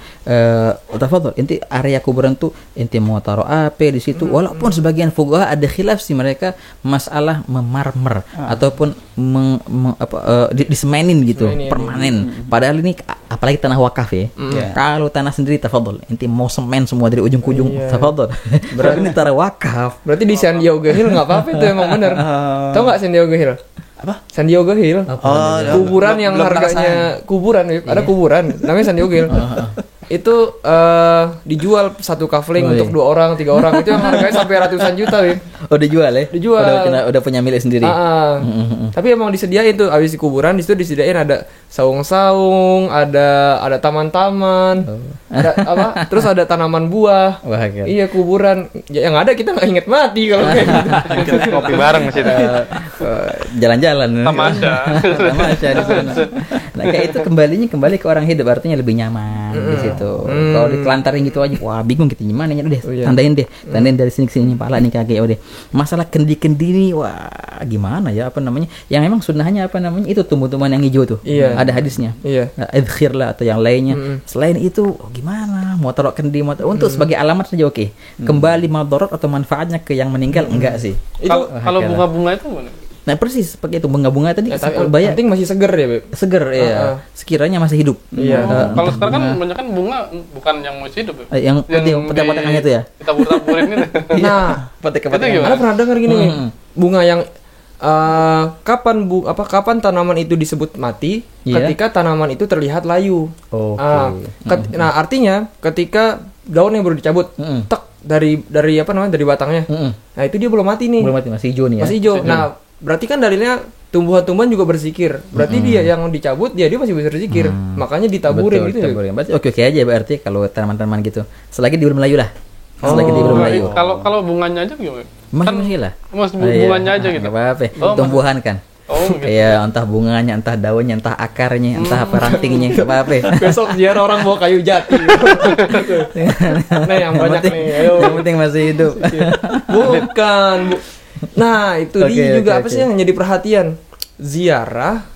Speaker 1: tafadhol, inti area kuburan tuh inti mau taruh apa di situ, walaupun sebagian fuqaha ada khilaf sih mereka masalah memarmer ataupun disemenin gitu, permanen. Padahal ini apalagi tanah wakaf ya. Kalau tanah sendiri tafadhol, inti mau semen semua dari ujung ke ujung, tafadhol. Berarti ini tanah wakaf.
Speaker 2: Berarti di San Diego Hill nggak apa-apa itu emang benar. Tahu nggak San Diego Hill? Apa? San Diego Hill. Kuburan yang harganya kuburan, ada kuburan namanya San Diego Hill. Itu dijual satu kafling untuk 2 orang, 3 orang. Itu yang harganya sampai ratusan juta, Wim.
Speaker 1: Oh, dijual ya?
Speaker 2: Dijual.
Speaker 1: Udah punya milik sendiri.
Speaker 2: Tapi emang disediain tuh, habis di kuburan di situ disediain ada saung-saung, ada taman-taman, ada apa? Terus ada tanaman buah.
Speaker 1: Wah,
Speaker 2: iya, kuburan. Yang ada kita nggak inget mati kalau kayak gitu.
Speaker 4: Kita ngopi bareng di situ.
Speaker 1: Jalan-jalan.
Speaker 4: Tamasya
Speaker 1: di sana. Nah, kayak itu kembali ke orang hidup, artinya lebih nyaman di situ. Kalau ditelantarin gitu aja, wah bingung kita gimana ya, udah tandain dari sini ke sini, pala nih kaki, udah. Masalah kendi-kendi ini, wah gimana ya, apa namanya? Yang memang sunnahnya apa namanya? Itu tumbuh-tumbuhan yang hijau tuh. Ada hadisnya. Idkhir lah atau yang lainnya. Selain itu, gimana? Mau taruh kendi, untuk sebagai alamat saja oke. Kembali madarat atau manfaatnya ke yang meninggal enggak sih?
Speaker 4: Kalau bunga-bunga itu mana?
Speaker 1: Nah persis pakai itu bunga-bunga tadi
Speaker 2: penting masih seger ya, Beb.
Speaker 1: Seger ya. Sekiranya masih hidup.
Speaker 4: Kalau sekarang kan banyak kan bunga bukan yang masih hidup ya.
Speaker 1: Yang potek-potekannya itu ya.
Speaker 4: Kita tabur-taburin gitu.
Speaker 2: Nah,
Speaker 1: potek-potekan.
Speaker 2: Ada pernah dengar gini nih. Bunga yang kapan tanaman itu disebut mati? Ketika tanaman itu terlihat layu. Nah, artinya ketika daunnya baru dicabut, tek dari apa namanya, dari batangnya. Nah, itu dia belum mati nih.
Speaker 1: Belum mati, masih hijau nih ya.
Speaker 2: Masih hijau. Nah, berarti kan dalilnya tumbuhan-tumbuhan juga berzikir. Berarti dia yang dicabut dia masih bisa berzikir. Makanya ditaburin gitu.
Speaker 1: Berarti oke aja berarti kalau tanaman-tanaman gitu. Selagi dia belum layu lah. Selagi dia belum layu.
Speaker 4: Kalau bunganya aja gimana?
Speaker 1: Masih lah.
Speaker 4: Bunganya aja gitu.
Speaker 1: Enggak apa-apa. Tumbuhan kan.
Speaker 4: Gitu.
Speaker 1: Iya, entah bunganya, entah daunnya, entah akarnya, entah apa rantingnya, enggak apa-apa.
Speaker 2: Besok ziarah orang bawa kayu jati. Nih yang banyak nih. Ayo.
Speaker 1: Yang penting masih hidup.
Speaker 2: Bukan. Nah, itu dia juga apa sih yang jadi perhatian? Ziarah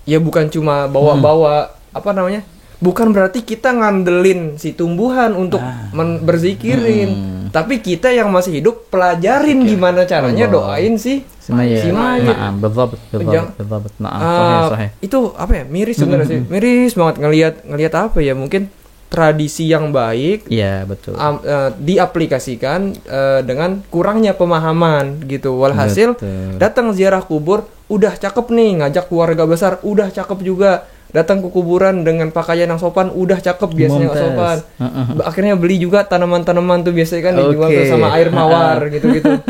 Speaker 2: ya bukan cuma bawa-bawa apa namanya? Bukan berarti kita ngandelin si tumbuhan untuk berzikirin. Tapi kita yang masih hidup pelajarin gimana caranya doain si mayit.
Speaker 1: Nah, betul.
Speaker 2: Itu apa ya? Miris sebenarnya sih. Miris banget ngelihat apa ya? Mungkin tradisi yang baik,
Speaker 1: iya betul,
Speaker 2: diaplikasikan dengan kurangnya pemahaman gitu. Walhasil datang ziarah kubur, udah cakep nih, ngajak keluarga besar, udah cakep juga. Datang ke kuburan dengan pakaian yang sopan, udah cakep, biasanya nggak sopan. Akhirnya beli juga tanaman-tanaman tuh, biasanya kan dijual sama air mawar gitu-gitu.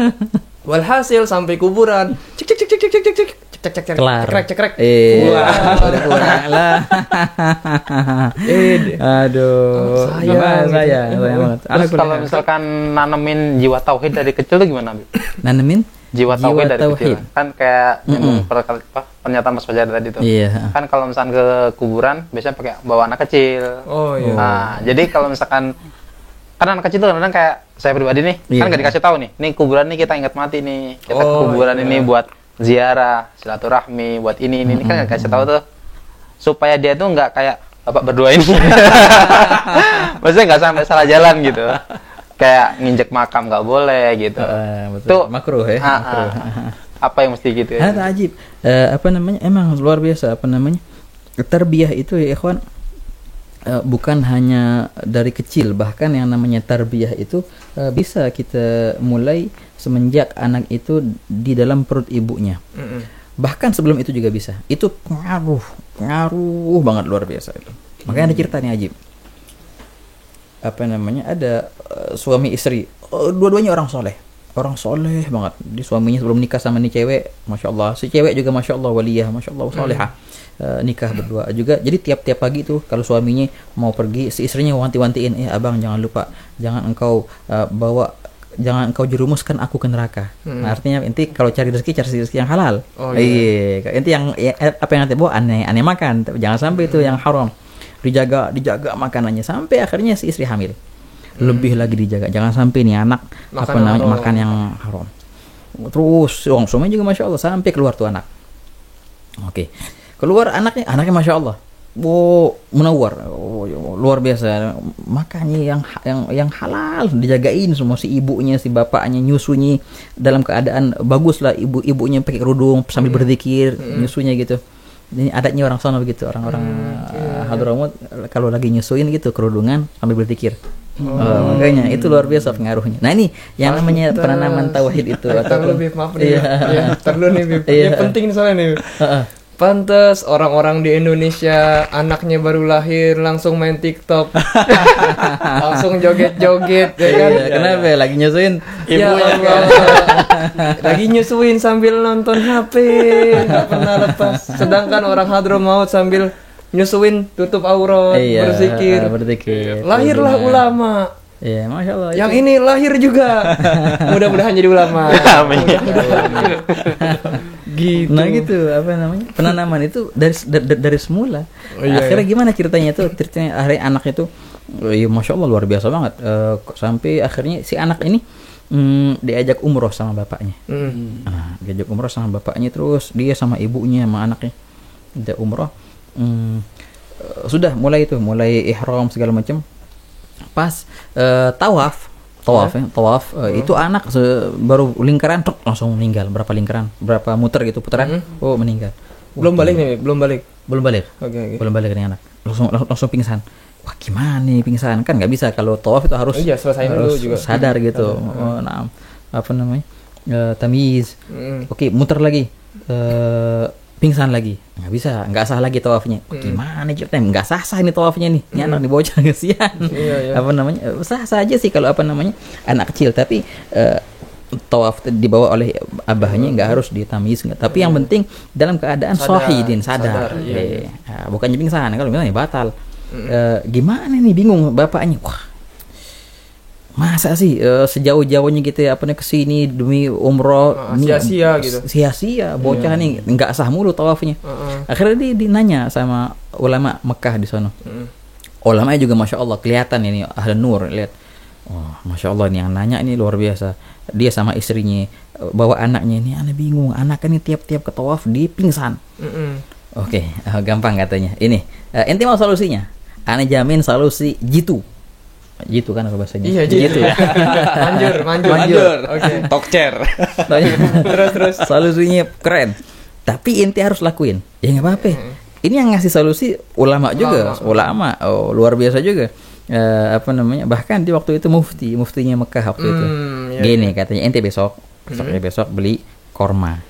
Speaker 2: Walhasil sampai kuburan, cek
Speaker 1: kelar,
Speaker 2: cekrek.
Speaker 1: Udah kurang lah. Aduh, saya banget.
Speaker 5: Terus kalau misalkan nanemin jiwa tauhid dari kecil tuh gimana, Bi?
Speaker 1: Nanemin
Speaker 5: jiwa tauhid dari kecil. Kan kayak pernyataan Mas Fajar tadi tuh.
Speaker 1: Iya.
Speaker 5: Kan kalau misalkan ke kuburan biasanya pakai bawa anak kecil.
Speaker 2: Oh iya.
Speaker 5: Nah, jadi kalau misalkan kan anak kecil tuh kadang kayak saya pribadi nih, kan gak dikasih tahu nih kuburan nih kita ingat mati nih. Kita ke kuburan ini buat ziarah, silaturahmi, buat ini kan gak kasih tahu tuh. Supaya dia tuh nggak kayak bapak berdua ini. Maksudnya nggak sampai salah jalan gitu. Kayak nginjek makam nggak boleh gitu.
Speaker 1: Tuh makruh ya.
Speaker 5: Apa yang mesti gitu ya?
Speaker 1: Ajib. Apa namanya? Emang luar biasa apa namanya? Tarbiyah itu ya ikhwan, bukan hanya dari kecil, bahkan yang namanya tarbiyah itu bisa kita mulai semenjak anak itu di dalam perut ibunya. Bahkan sebelum itu juga bisa. Itu pengaruh banget, luar biasa itu. Makanya ada cerita nih Ajib. Apa namanya? Ada suami istri, dua-duanya orang soleh banget. Di suaminya sebelum nikah sama nih cewek, masya Allah. Si cewek juga masya Allah waliyah, masya Allah solehah. Nikah berdua juga. Jadi tiap-tiap pagi tuh kalau suaminya mau pergi, si istrinya wanti-wantiin, abang jangan lupa, jangan engkau jangan engkau jerumuskan aku ke neraka. Nah, artinya inti kalau cari rezeki yang halal. Inti yang apa yang nanti bawa aneh makan, jangan sampai itu yang haram. Dijaga makanannya sampai akhirnya si istri hamil. Lebih lagi dijaga, jangan sampai nih anak makan yang haram. Terus suaminya juga masya Allah sampai keluar tuh anak. Keluar anaknya masya Allah, munawar, luar biasa. Makanya yang halal dijagain semua, si ibunya, si bapaknya nyusunya dalam keadaan bagus lah, ibunya pakai kerudung sambil berzikir, nyusunya gitu. Ini adatnya orang sana begitu, orang-orang Hadramut kalau lagi nyusuin gitu kerudungan sambil berzikir. Makanya itu luar biasa pengaruhnya. Nah ini yang namanya penanaman tauhid itu.
Speaker 2: Maaf nih. Terlalu nih, Bib. Ini penting soalnya nih. Pantes orang-orang di Indonesia anaknya baru lahir langsung main TikTok, langsung joget-joget, ya kan?
Speaker 1: Kenapa? Lagi nyusuin
Speaker 2: ibunya. Lagi nyusuin sambil nonton HP, nggak pernah lepas. Sedangkan orang Hadramaut sambil nyusuin tutup aurat, berzikir. Lahirlah ulama.
Speaker 1: Iya, masya Allah.
Speaker 2: Yang ini lahir juga. Mudah-mudahan jadi ulama. Gitu.
Speaker 1: Nah gitu apa namanya penanaman itu dari semula.
Speaker 2: Oh, iya,
Speaker 1: Akhirnya gimana ceritanya itu? Ceritanya akhirnya anak itu, ya masya Allah luar biasa banget. Sampai akhirnya si anak ini diajak umroh sama bapaknya. Nah, diajak umroh sama bapaknya terus dia sama ibunya sama anaknya diajak umroh. Sudah mulai ihram segala macam. Pas tawaf itu anak baru lingkaran langsung meninggal. Berapa muter gitu putaran, meninggal.
Speaker 2: Belum balik nih, belum balik.
Speaker 1: Oke. Belum balik nih anak. Langsung pingsan. Wah gimana nih pingsan, kan nggak bisa kalau tawaf itu harus
Speaker 2: selesai dulu juga
Speaker 1: sadar gitu. Nah, apa namanya tamyiz. Oke, muter lagi, pingsan lagi, nggak bisa, nggak sah lagi tawafnya. Gimana ceritanya, nggak sah ini tawafnya nih, ini anak dibocah kesian. Apa namanya, sah saja sih kalau apa namanya anak kecil, tapi tawaf dibawa oleh abahnya nggak harus ditamyiz, tapi yang penting dalam keadaan sadar. Bukannya pingsan, kalau misalnya batal. Gimana nih, bingung bapaknya. Wah, masa sih sejauh-jauhnya gitu ya, kesini demi umroh,
Speaker 2: sia-sia gitu.
Speaker 1: Sia-sia, bocah nih nggak sah mulu tawafnya. Akhirnya dia nanya sama ulama Mekah di sana. Ulamanya juga masya Allah kelihatan ini ahli nur, lihat. Oh, masya Allah nih yang nanya ini luar biasa. Dia sama istrinya bawa anaknya, ini aneh bingung, anaknya ini tiap-tiap ke tawaf dia pingsan. Oke, gampang katanya. Ini ente mau solusinya? Aneh jamin solusi jitu kan apa bahasanya?
Speaker 2: Iya, jitu. Manjur. Oke.
Speaker 3: Tokcer.
Speaker 2: Terus.
Speaker 1: Solusinya keren. Tapi ente harus lakuin. Ya nggak apa-apa. Ini yang ngasih solusi ulama juga. Ulama. Oh, luar biasa juga. Apa namanya? Bahkan di waktu itu muftinya Mekah waktu itu. Gini katanya, ente besok beli korma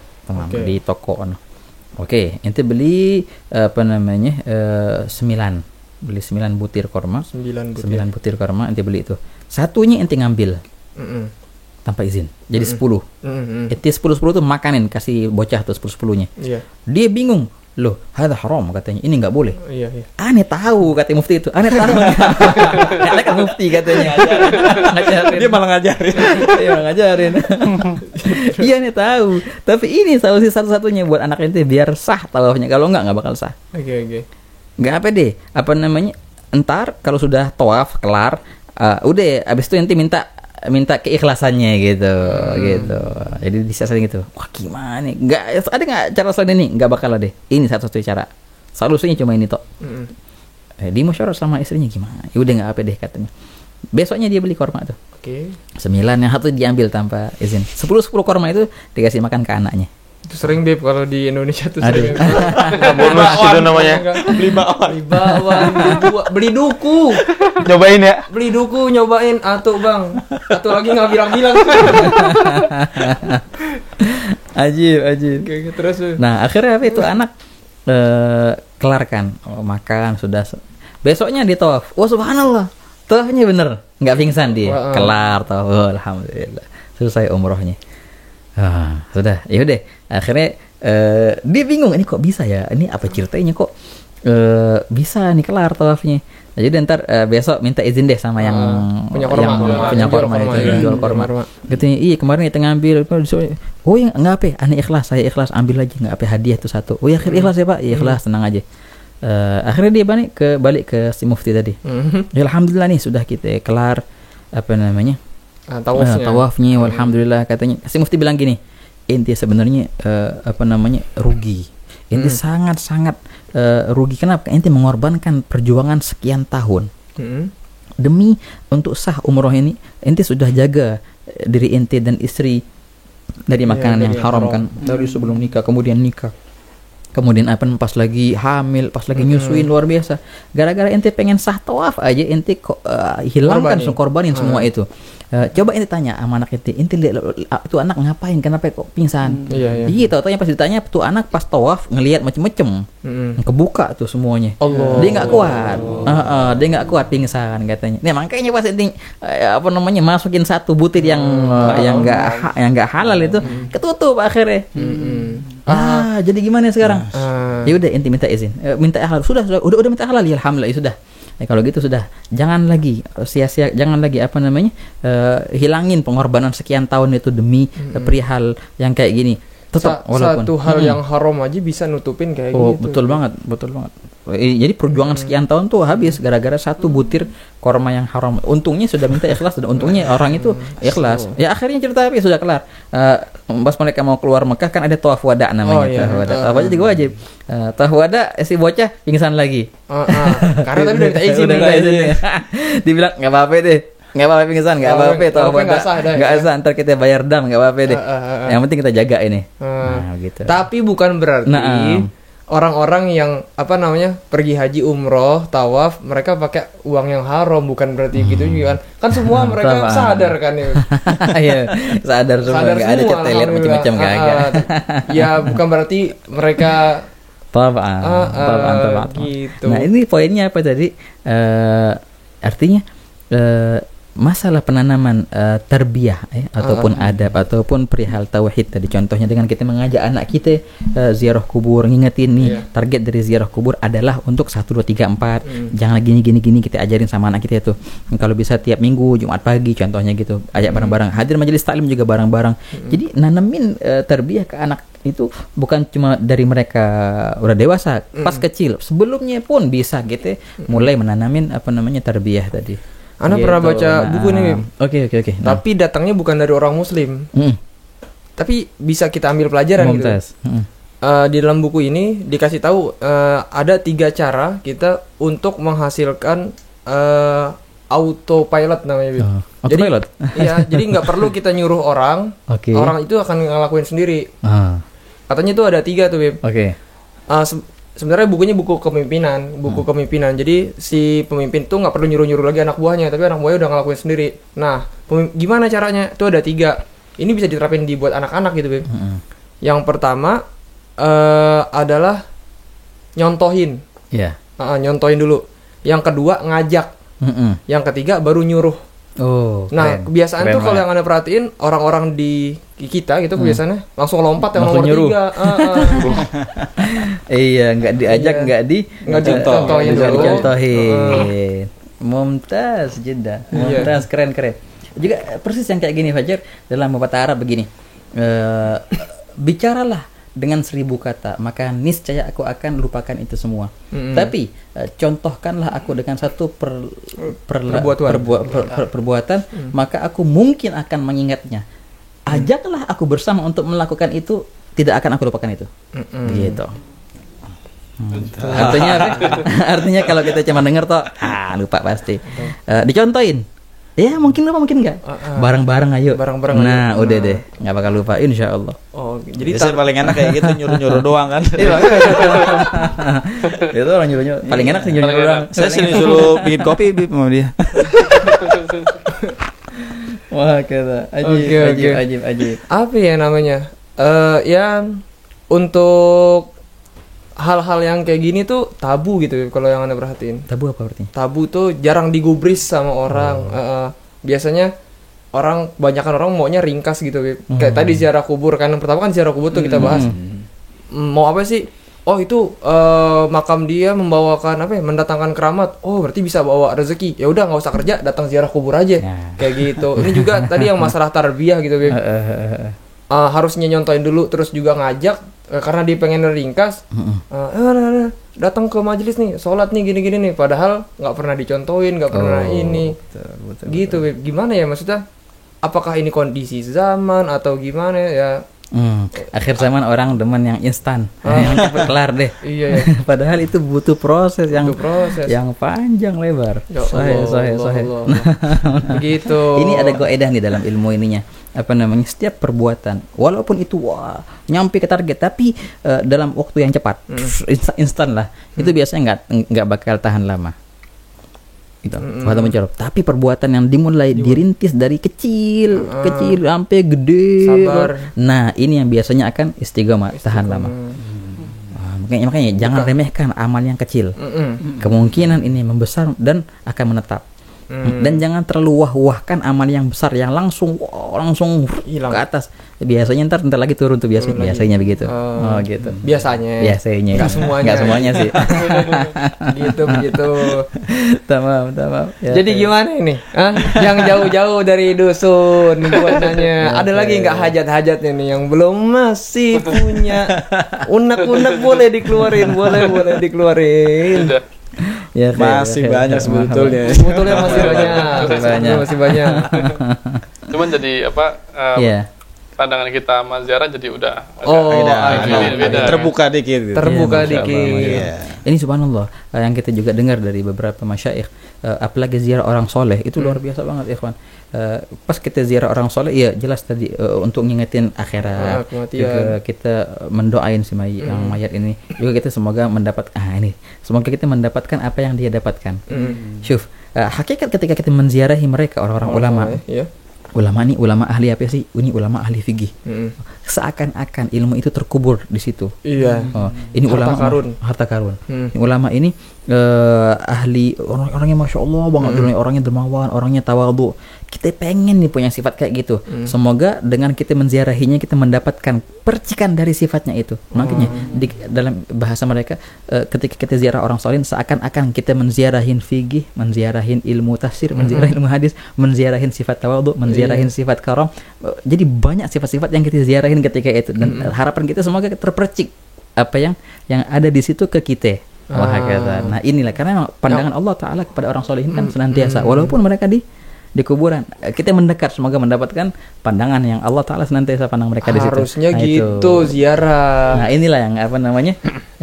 Speaker 1: di toko. Oke, ente beli apa namanya? 9 butir korma. 9 butir korma ente beli itu. Satunya ente ngambil. Tanpa izin. Jadi 10. Ente 10 tuh makanin, kasih bocah tuh 10-10-nya. Dia bingung. Loh, hada haram katanya. Ini enggak boleh. Aneh tahu kata mufti itu. Aneh tahu. Karena kan mufti katanya. Ngajarin.
Speaker 3: Dia malah ngajarin.
Speaker 1: Iya aneh tahu. Tapi ini solusi satu-satunya buat anak ente biar sah tawafnya. Kalau enggak bakal sah.
Speaker 2: Oke.
Speaker 1: Nggak apa deh, apa namanya, entar kalau sudah tawaf kelar, udah abis itu nanti minta keikhlasannya gitu. Jadi disiasatin gitu. Wah gimana? Ada nggak cara selain ini? Nggak bakal deh. Ini satu-satunya cara. Solusinya cuma ini toh. Di musyawarah sama istrinya gimana? Ya udah nggak apa deh katanya. Besoknya dia beli korma tuh. 9 yang satu diambil tanpa izin. 10 korma itu dikasih makan ke anaknya.
Speaker 2: Itu sering Beb kalau di Indonesia tuh
Speaker 1: sering.
Speaker 5: Bonus itu namanya.
Speaker 2: Beli bakwan, beli duku.
Speaker 5: Cobain ya.
Speaker 2: Beli duku, nyobain atuh Bang. Atuh lagi enggak bilang-bilang.
Speaker 1: Ajib.
Speaker 2: Terus.
Speaker 1: Nah, akhirnya apa itu anak kelar kan, makan sudah. Besoknya di tawaf. Wah, subhanallah. Tawafnya bener, enggak pingsan dia. Kelar tawaf. Alhamdulillah. Selesai umrohnya. Sudah, ya udah. Akhirnya dia bingung, ini kok bisa ya? Ini apa ceritanya kok bisa nih kelar tawafnya? Nah, jadi ntar besok minta izin deh sama yang punya korma itu, yang jual korma. Katanya, iya kemarin kita ngambil. Oh ya nggak apa, aneh ikhlas, saya ikhlas, ambil aja, nggak apa, hadiah itu satu. Oh ya akhir ikhlas ya Pak, ya ikhlas, tenang aja. Akhirnya dia balik ke si mufti tadi. Ya, alhamdulillah nih sudah kita kelar apa namanya? Tawafnya, alhamdulillah katanya. Si mufti bilang gini, inti sebenarnya apa namanya rugi. Inti sangat-sangat rugi. Kenapa? Inti mengorbankan perjuangan sekian tahun demi untuk sah umroh ini. Inti sudah jaga diri inti dan istri dari makanan yang haram kan, dari sebelum nikah, kemudian nikah, kemudian apa pas lagi hamil, pas lagi nyusuin, luar biasa. Gara-gara ente pengen sah tawaf aja ente hilangkan, korbanin semua itu. Coba ente tanya sama anak ente itu anak ngapain, kenapa kok pingsan? Iya, tahu-tahu pas ditanya tuh anak pas tawaf ngelihat macem-macem, kebuka tuh semuanya. Dia nggak kuat, pingsan katanya. Nah makanya pas ente apa namanya masukin satu butir yang nggak halal itu ketutup akhirnya. Jadi gimana sekarang? Ya udah ente minta izin, minta halal. Udah minta halal ya, alhamdulillah ya sudah. Kalau gitu sudah, jangan lagi sia-sia, jangan lagi apa namanya hilangin pengorbanan sekian tahun itu demi perihal yang kayak gini. Tetap, walaupun.
Speaker 2: satu hal yang haram aja bisa nutupin kayak
Speaker 1: Oh,
Speaker 2: gitu.
Speaker 1: betul banget. Jadi perjuangan sekian tahun tuh habis gara-gara satu butir korma yang haram. Untungnya sudah minta ikhlas dan untungnya orang itu ikhlas. Ya akhirnya cerita apa sudah kelar. Pas mereka mau keluar Mekah kan ada tawaf wada namanya.
Speaker 2: Oh, iya.
Speaker 1: Tawaf wada. Tawaf wada juga wajib. Tawaf wada si bocah pingsan lagi.
Speaker 2: Karena tadi udah minta izin.
Speaker 1: Udah minta izin. Dibilang nggak apa-apa deh. Nggak apa-apa pingsan, nggak apa-apa. Tawaf wada nggak sah. Ntar kita bayar dam, nggak apa-apa deh. Yang penting kita jaga ini. Nah, gitu.
Speaker 2: Tapi bukan berarti orang-orang yang pergi haji, umroh, tawaf, mereka pakai uang yang haram, bukan berarti gitu juga kan. Kan semua mereka sadar kan ya.
Speaker 1: Iya, sadar semua, nggak ada cetelet macam-macam nggak ada.
Speaker 2: Ya bukan berarti mereka
Speaker 1: Tabaan.
Speaker 2: Gitu.
Speaker 1: Nah ini poinnya apa tadi? Artinya masalah penanaman tarbiyah ataupun adab ataupun perihal tauhid tadi, contohnya dengan kita mengajak anak kita ziarah kubur, ngingetin nih target dari ziarah kubur adalah untuk 1 2 3 4 jangan gini kita ajarin sama anak kita itu. Kalau bisa tiap minggu Jumat pagi contohnya gitu, ajak bareng-bareng, hadir majelis taklim juga bareng-bareng. Jadi nanamin tarbiyah ke anak itu bukan cuma dari mereka udah dewasa, pas kecil, sebelumnya pun bisa gitu mulai menanamin tarbiyah tadi.
Speaker 2: Ana
Speaker 1: gitu.
Speaker 2: pernah baca buku nih,
Speaker 1: Oke. Nah.
Speaker 2: Tapi datangnya bukan dari orang muslim. Tapi bisa kita ambil pelajaran gitu. Di dalam buku ini dikasih tahu ada 3 cara kita untuk menghasilkan autopilot namanya.
Speaker 1: Autopilot?
Speaker 2: Jadi nggak perlu kita nyuruh orang. Orang itu akan ngelakuin sendiri. Katanya itu ada 3 tuh, Bib. Sebenarnya bukunya buku kepemimpinan. Jadi si pemimpin tuh nggak perlu nyuruh lagi anak buahnya, tapi anak buahnya udah ngelakuin sendiri. Nah, gimana caranya? Itu ada 3. Ini bisa diterapin dibuat anak-anak gitu, Beb. Yang pertama adalah nyontohin. Nyontohin dulu. Yang kedua ngajak. Yang ketiga baru nyuruh. Kebiasaan keren tuh kalau yang Anda perhatiin orang-orang di kita gitu kebiasaannya langsung lompat yang nomor
Speaker 1: nyuruh.
Speaker 2: 3.
Speaker 1: Iya, nggak diajak, nggak
Speaker 2: dicontohin dulu.
Speaker 1: Mumtaz jeda. Mumtaz, keren. Juga persis yang kayak gini Fajar dalam bahasa Arab begini. Bicaralah dengan 1000 kata, maka niscaya aku akan lupakan itu semua. Tapi contohkanlah aku dengan satu perbuatan, maka aku mungkin akan mengingatnya. Ajaklah aku bersama untuk melakukan itu, tidak akan aku lupakan itu. Gitu. Artinya kalau kita cuma dengar toh, lupa pasti. Dicontohin. Ya mungkin lupa, mungkin enggak. Bareng-bareng ayo. Nah, udah deh, nggak bakal lupa insyaallah.
Speaker 3: Jadi saya paling enak kayak gitu, nyuruh-nyuruh doang kan.
Speaker 1: Itu orang nyuruh paling enak sih nyuruh doang.
Speaker 3: Saya sini suruh bikin kopi sama dia.
Speaker 1: Wah, kata ajib.
Speaker 2: Apa ya namanya? Ya untuk hal-hal yang kayak gini tuh tabu gitu kalau yang Anda perhatiin.
Speaker 1: Tabu apa artinya?
Speaker 2: Tabu tuh jarang digubris sama orang. Biasanya kebanyakan orang maunya ringkas gitu. Kayak tadi ziarah kubur kan. Pertama kan ziarah kubur tuh kita bahas. Mau apa sih? Oh itu makam dia membawakan mendatangkan keramat. Oh berarti bisa bawa rezeki. Ya udah nggak usah kerja, datang ziarah kubur aja. Kayak gitu. Ini juga tadi yang masalah tarbiyah gitu, Beb. Harusnya nyontoin dulu, terus juga ngajak karena dia pengen ringkas. Datang ke majelis nih, sholat nih gini-gini nih, padahal nggak pernah dicontohin, nggak pernah ini. Betul, gitu, Beb. Gimana ya maksudnya? Apakah ini kondisi zaman atau gimana ya?
Speaker 1: Akhir zaman orang demen yang instan, yang cepat kelar deh.
Speaker 2: Iya.
Speaker 1: Padahal itu butuh proses yang panjang lebar. Sahih.
Speaker 2: Begitu.
Speaker 1: Ini ada goedah nih dalam ilmu ininya. Setiap perbuatan, walaupun itu nyampe ke target, tapi dalam waktu yang cepat, instan lah, itu biasanya nggak bakal tahan lama. Gitu. Tapi perbuatan yang dimulai dirintis dari kecil sampai gede,
Speaker 2: sabar.
Speaker 1: Nah ini yang biasanya akan istiqomah, tahan lama. Makanya jangan remehkan amal yang kecil. Kemungkinan ini membesar dan akan menetap. Dan jangan terlalu wah-wahkan amal yang besar yang langsung
Speaker 2: Hilang.
Speaker 1: ke atas. Biasanya ntar lagi turun tuh biasanya begitu. Gitu.
Speaker 2: Biasanya.
Speaker 1: Nggak semuanya sih.
Speaker 2: Begitu.
Speaker 1: Tamam. Ya,
Speaker 2: Jadi gimana ini? Hah? Yang jauh-jauh dari dusun gua nanya. Ada lagi nggak hajat-hajatnya nih yang belum masih punya? Unek-unek boleh dikeluarin.
Speaker 1: Ya,
Speaker 3: Masih banyak sebetulnya.
Speaker 2: Sebetulnya masih banyak.
Speaker 4: Cuman jadi apa?
Speaker 1: Iya.
Speaker 4: Pandangan kita sama ziarah jadi udah
Speaker 3: Beda. Terbuka dikit.
Speaker 2: Terbuka
Speaker 1: Iya, Masya Allah,
Speaker 2: dikit.
Speaker 1: Masya Allah. Ini subhanallah yang kita juga dengar dari beberapa masyaikh, apalagi ziarah orang soleh itu luar biasa banget, ikhwan. Pas kita ziarah orang soleh, ya jelas tadi untuk ngingetin akhirat,
Speaker 2: kematian.
Speaker 1: juga kita mendoain si yang mayat ini, juga kita semoga semoga kita mendapatkan apa yang dia dapatkan. Syuf, hakikat ketika kita menziarahi mereka orang-orang ulama,
Speaker 2: Iya.
Speaker 1: ulama ini ulama ahli apa sih? Ini ulama ahli fikih. Seakan-akan ilmu itu terkubur di situ.
Speaker 2: Iya.
Speaker 1: Ini ulama
Speaker 2: Harta karun.
Speaker 1: Ini ulama ini ahli orangnya masya Allah banget, orangnya dermawan, orangnya tawadhu. Kita pengen nih punya sifat kayak gitu. Semoga dengan kita menziarahinya kita mendapatkan percikan dari sifatnya itu. Makanya dalam bahasa mereka ketika kita ziarah orang saleh seakan-akan kita menziarahin fikih, menziarahin ilmu tafsir, menziarahin ilmu hadis, menziarahin sifat tawadhu, menziarahin sifat karam. Jadi banyak sifat-sifat yang kita ziarahin ketika itu, dan harapan kita semoga terpercik apa yang ada di situ ke kita. Nah inilah karena pandangan Allah Ta'ala kepada orang solehin kan senantiasa walaupun mereka di kuburan, kita mendekat semoga mendapatkan pandangan yang Allah Ta'ala senantiasa pandang mereka di situ.
Speaker 2: Harusnya
Speaker 1: Nah,
Speaker 2: gitu ziarah.
Speaker 1: Nah inilah yang yang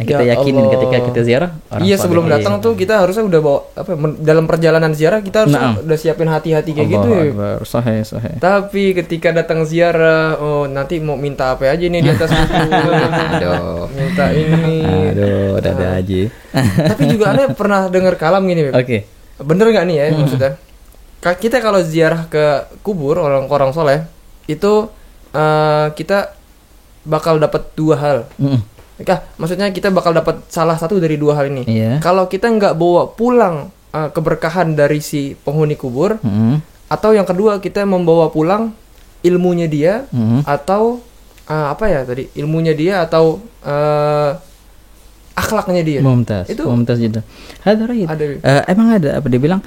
Speaker 1: kita
Speaker 2: Ya
Speaker 1: yakinin
Speaker 2: Allah.
Speaker 1: ketika kita ziarah orang
Speaker 2: Iya,
Speaker 1: soleh.
Speaker 2: sebelum datang tuh kita harusnya udah bawa dalam perjalanan ziarah kita harus udah siapin hati-hati kayak gitu ya.
Speaker 1: Akbar. Sahih.
Speaker 2: Tapi ketika datang ziarah, nanti mau minta apa aja nih di atas buku.
Speaker 1: Aduh.
Speaker 2: Minta ini.
Speaker 1: Udah ada aja.
Speaker 2: Tapi juga aneh pernah dengar kalam gini, Beb.
Speaker 1: Oke.
Speaker 2: Bener nggak nih ya maksudnya? Kita kalau ziarah ke kubur orang soleh itu kita bakal dapat dua hal. Maksudnya kita bakal dapat salah satu dari dua hal ini.
Speaker 1: Iya.
Speaker 2: Kalau kita nggak bawa pulang keberkahan dari si penghuni kubur, atau yang kedua kita membawa pulang ilmunya dia, atau ilmunya dia atau akhlaknya dia.
Speaker 1: Mumtaz.
Speaker 2: Itu
Speaker 1: Mumtaz jiddan. Ada. Emang ada apa dia bilang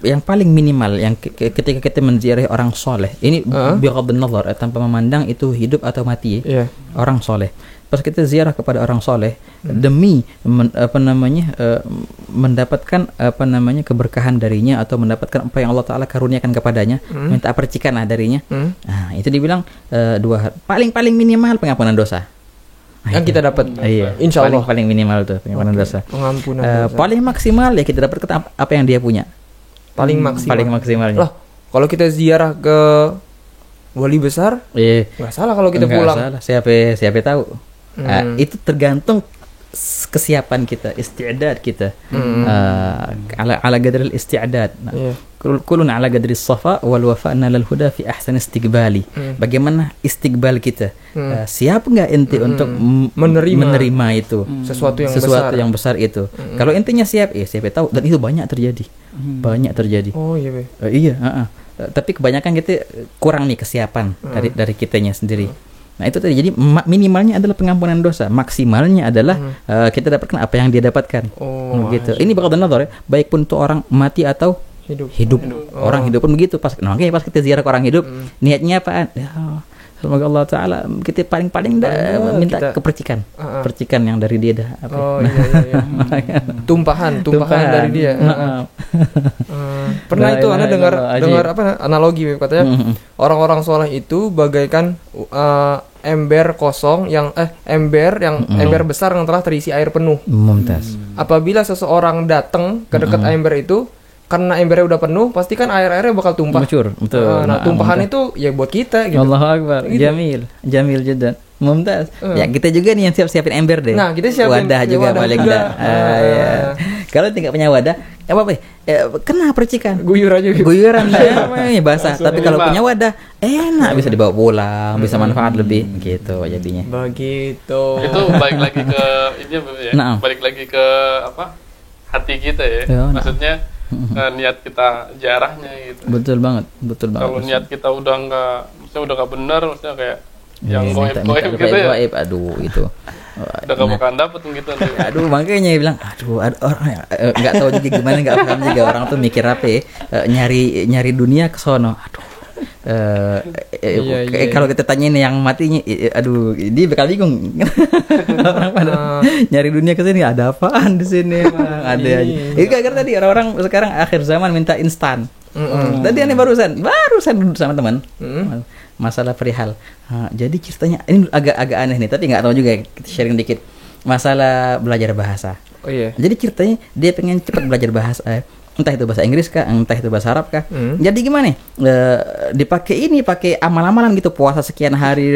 Speaker 1: yang paling minimal yang ketika kita menziarahi orang soleh ini bighadun nazar tanpa memandang itu hidup atau mati orang soleh. Pas kita ziarah kepada orang soleh demi mendapatkan keberkahan darinya atau mendapatkan apa yang Allah Ta'ala karuniakan kepadanya, minta percikan lah darinya. Nah itu dibilang dua hal. Paling minimal pengampunan dosa.
Speaker 2: Yang kita dapat, insya Allah
Speaker 1: paling minimal tuh pengampunan dosa.
Speaker 2: Pengampunan dosa.
Speaker 1: Paling maksimal ya kita dapat apa yang dia punya.
Speaker 2: Paling maksimalnya.
Speaker 1: Loh,
Speaker 2: kalau kita ziarah ke wali besar, nggak salah kalau kita pulang.
Speaker 1: Salah. Siapa tahu. Itu tergantung kesiapan kita, isti'dad kita. Ala qadril isti'dad. Kulun ala qadri safa wal wafa'na lal huda fi ahsan istiqbali. Bagaimana istiqbal kita? Siap enggak ente untuk menerima itu? Sesuatu yang besar itu. Kalau intinya siap, siapa tahu, dan itu banyak terjadi. Oh iya, Be. Iya, tapi kebanyakan kita kurang nih kesiapan dari kitanya sendiri. Nah itu tadi, jadi minimalnya adalah pengampunan dosa, maksimalnya adalah kita dapatkan apa yang dia dapatkan. Gitu. Ini bakal nazar ya, baik pun untuk orang mati atau hidup. Orang hidup pun begitu. Pas kita ziarah ke orang hidup, niatnya apaan? Ya, semoga Allah Ta'ala kita paling minta kepercikan, percikan yang dari dia dah.
Speaker 2: Iya. Tumpahan dari dia. Pernah itu Anda dengar analogi katanya orang-orang soleh itu bagaikan ember kosong ember besar yang telah terisi air penuh.
Speaker 1: Mumtaz.
Speaker 2: Apabila seseorang datang ke dekat ember itu, karena embernya udah penuh, pasti kan airnya bakal tumpah.
Speaker 1: Betul.
Speaker 2: Tumpahan itu ya buat kita gitu.
Speaker 1: Allahu Akbar. Gitu. Jamil jiddan. Mumtaz. Ya kita juga nih yang siapin ember deh.
Speaker 2: Nah, kita siapin
Speaker 1: wadah juga paling enggak. Kalau tidak punya wadah, kena percikan. Guyuran lah basah. Tapi kalau punya wadah, enak bisa dibawa pulang, bisa manfaat lebih gitu jadinya.
Speaker 2: Begitu.
Speaker 4: Itu balik lagi ke ini ya. Balik lagi ke hati kita ya. Maksudnya niat kita ziarahnya gitu.
Speaker 1: Betul banget.
Speaker 4: Kalau niat kita udah nggak benar, maksudnya kayak yang
Speaker 1: minta
Speaker 4: goib gitu ya.
Speaker 1: goib, aduh itu.
Speaker 4: Udah gak bakalan dapet gitu.
Speaker 1: Aduh, makanya dia bilang, aduh, ada orang nggak tahu juga gimana, nggak paham juga orang tuh mikir apa ya, nyari dunia ke sono. Aduh. Kalau kita tanyain yang matinya, aduh, dia bakal bingung. Orang pada nyari dunia ke sini, ada apaan di sini? Ada aja. Itu gara-gara tadi orang-orang sekarang akhir zaman minta instan. Tadi aneh barusan duduk sama teman. Masalah perihal. Jadi ceritanya ini agak aneh nih, tapi nggak tahu juga, kita sharing dikit. Masalah belajar bahasa.
Speaker 2: Oh iya.
Speaker 1: Jadi ceritanya dia pengen cepat belajar bahasa, entah itu bahasa Inggris kah, entah itu bahasa Arab kah. Jadi gimana? Pakai amal-amalan gitu, puasa sekian hari.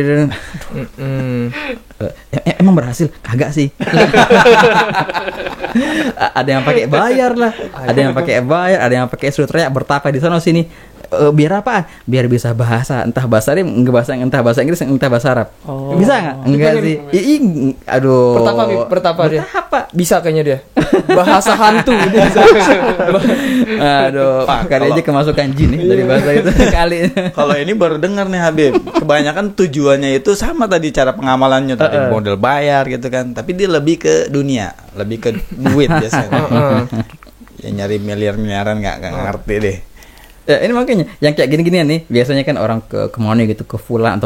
Speaker 1: Emang berhasil? Kagak sih. Ada yang pakai bayar lah, ada yang pakai suruh teriak bertapa di sana sini. Biar apa? Biar bisa bahasa, entah bahasa Arab, entah bahasa Inggris, entah bahasa Arab. Bisa nggak? Enggak sih. Aduh.
Speaker 2: Pertapa dia. Bisa kayaknya dia. Bahasa hantu dia.
Speaker 1: Aduh, kali aja kemasukan jin nih dari bahasa itu kali.
Speaker 3: Kalau ini baru dengar nih Habib. Kebanyakan tujuannya itu sama tadi, cara pengamalannya tadi model bayar gitu kan. Tapi dia lebih ke dunia, lebih ke duit biasanya. Ya nyari miliaran nggak ngerti deh.
Speaker 1: Ya, ini makanya yang kayak gini-ginian nih, biasanya kan orang ke mana gitu, ke fulan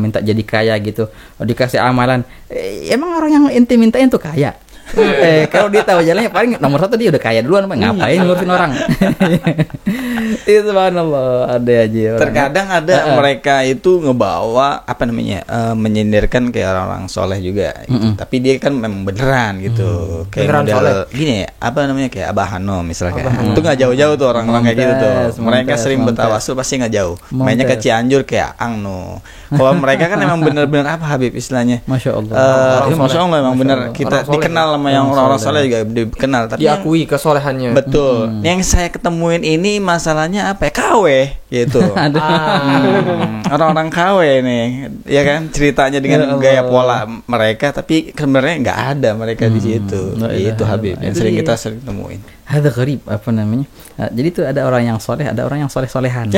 Speaker 1: minta jadi kaya gitu, dikasih amalan. Emang orang yang inti mintain tuh kaya? Kalau dia tahu jalannya paling nomor 1 dia udah kaya duluan, ngapain ngurusin orang? Itu subhanallah, ada aja orang.
Speaker 3: Terkadang ada mereka itu ngebawa apa namanya, menyindirkan kayak orang-orang soleh juga gitu. Tapi dia kan memang beneran gitu, kayak
Speaker 2: beneran
Speaker 3: model
Speaker 2: soleh.
Speaker 3: gini ya, apa namanya, kayak Abah Hano misalnya. Itu nggak jauh-jauh tuh orang-orang kayak gitu tuh. Mereka sering bertawasul pasti nggak jauh. Mainnya ke Cianjur kayak Angno. Kalau mereka kan memang bener-bener apa Habib istilahnya?
Speaker 1: Masya Allah.
Speaker 3: Masya Allah memang bener, kita dikenal sama yang orang-orang soleh juga dikenal, tapi
Speaker 2: diakui kesolehannya.
Speaker 3: Betul. Yang saya ketemuin ini masalahnya apa ya? KW gitu. Orang-orang KW nih, ya kan, ceritanya dengan gaya pola mereka, tapi sebenarnya nggak ada mereka di situ. Itu Habib yang kita sering temuin.
Speaker 1: Ada gharib, apa namanya? Jadi tuh ada orang yang soleh, ada orang yang soleh-solehan.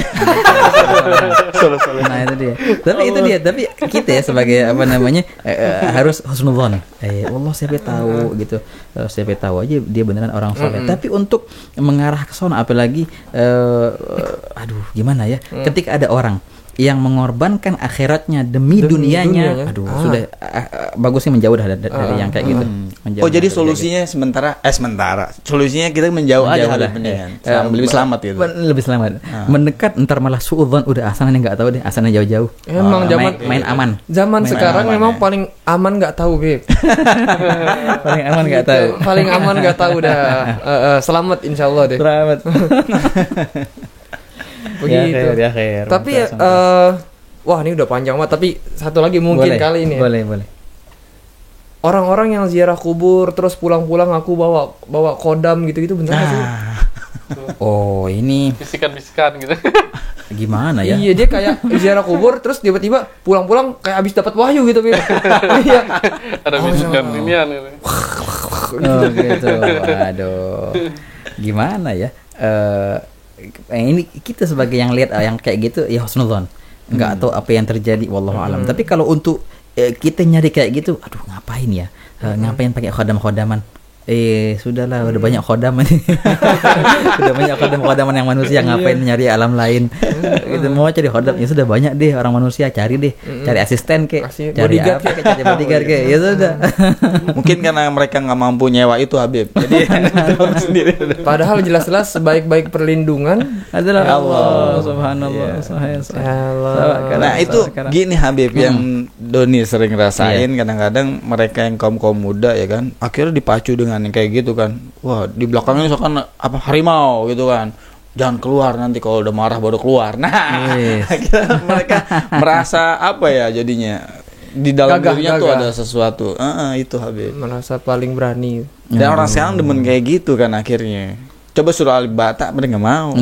Speaker 1: Nah itu dia. Tapi kita ya sebagai apa namanya, harus husnudzon. Allah siapa tahu gitu. Siapa tahu aja dia beneran orang soleh. Tapi untuk mengarah ke sana, apalagi aduh gimana ya? Ketika ada orang yang mengorbankan akhiratnya demi dunianya. Aduh, sudah bagusnya menjauh dari yang kayak gitu.
Speaker 3: Oh, jadi solusinya gitu. sementara. Solusinya kita menjauh aja lah. Lebih selamat gitu.
Speaker 1: Lebih selamat. Mendekat ntar malah suudzon, udah asalnya enggak tahu deh, asalnya jauh-jauh.
Speaker 2: Emang
Speaker 1: main aman.
Speaker 2: Zaman sekarang memang paling aman enggak tahu, Beb.
Speaker 1: Paling aman enggak tahu.
Speaker 2: Paling aman enggak tahu dah. Selamat insyaallah deh.
Speaker 1: Selamat.
Speaker 2: Begitu.
Speaker 1: Ya, khair.
Speaker 2: Tapi wah ini udah panjang banget, tapi satu lagi mungkin kali ini.
Speaker 1: Boleh.
Speaker 2: Orang-orang yang ziarah kubur terus pulang-pulang aku bawa kodam gitu-gitu, bener nggak sih?
Speaker 1: Oh, ini
Speaker 4: bisikan gitu.
Speaker 1: Gimana ya?
Speaker 2: Iya, dia kayak ziarah kubur terus tiba-tiba pulang-pulang kayak habis dapat wahyu gitu, Iya.
Speaker 4: Ada bisikan inian gitu.
Speaker 1: Oh, gitu. Aduh. Gimana ya? Ini kita sebagai yang lihat yang kayak gitu ya husnudzon, nggak tahu apa yang terjadi, wallahu alam. Tapi kalau untuk kita nyari kayak gitu, aduh ngapain ya, ngapain pakai khodam-khodaman? Sudahlah, udah banyak khodaman. Sudah banyak khodaman yang manusia, ngapain nyari alam lain? Gitu, mau cari khodam ya sudah banyak deh, orang manusia cari deh, cari asisten cari bodyguard cari bodyguard ya sudah.
Speaker 3: Mungkin karena mereka nggak mampu nyewa itu Habib, jadi sendiri.
Speaker 2: Padahal jelas-jelas sebaik-baik perlindungan
Speaker 1: adalah Allah subhanallah.
Speaker 3: Nah itu gini Habib, yang Doni sering rasain, kadang-kadang mereka yang kaum muda ya kan, akhirnya dipacu dengan yang kayak gitu kan. Wah, di belakangnya misalkan apa harimau gitu kan. Jangan keluar, nanti kalau udah marah baru keluar. Nah, mereka merasa apa ya jadinya? Di dalam dirinya tuh ada sesuatu. Itu Habib.
Speaker 2: Merasa paling berani.
Speaker 3: Dan orang sekarang demen kayak gitu kan akhirnya. Coba suruh alif bata, mereka nggak mau.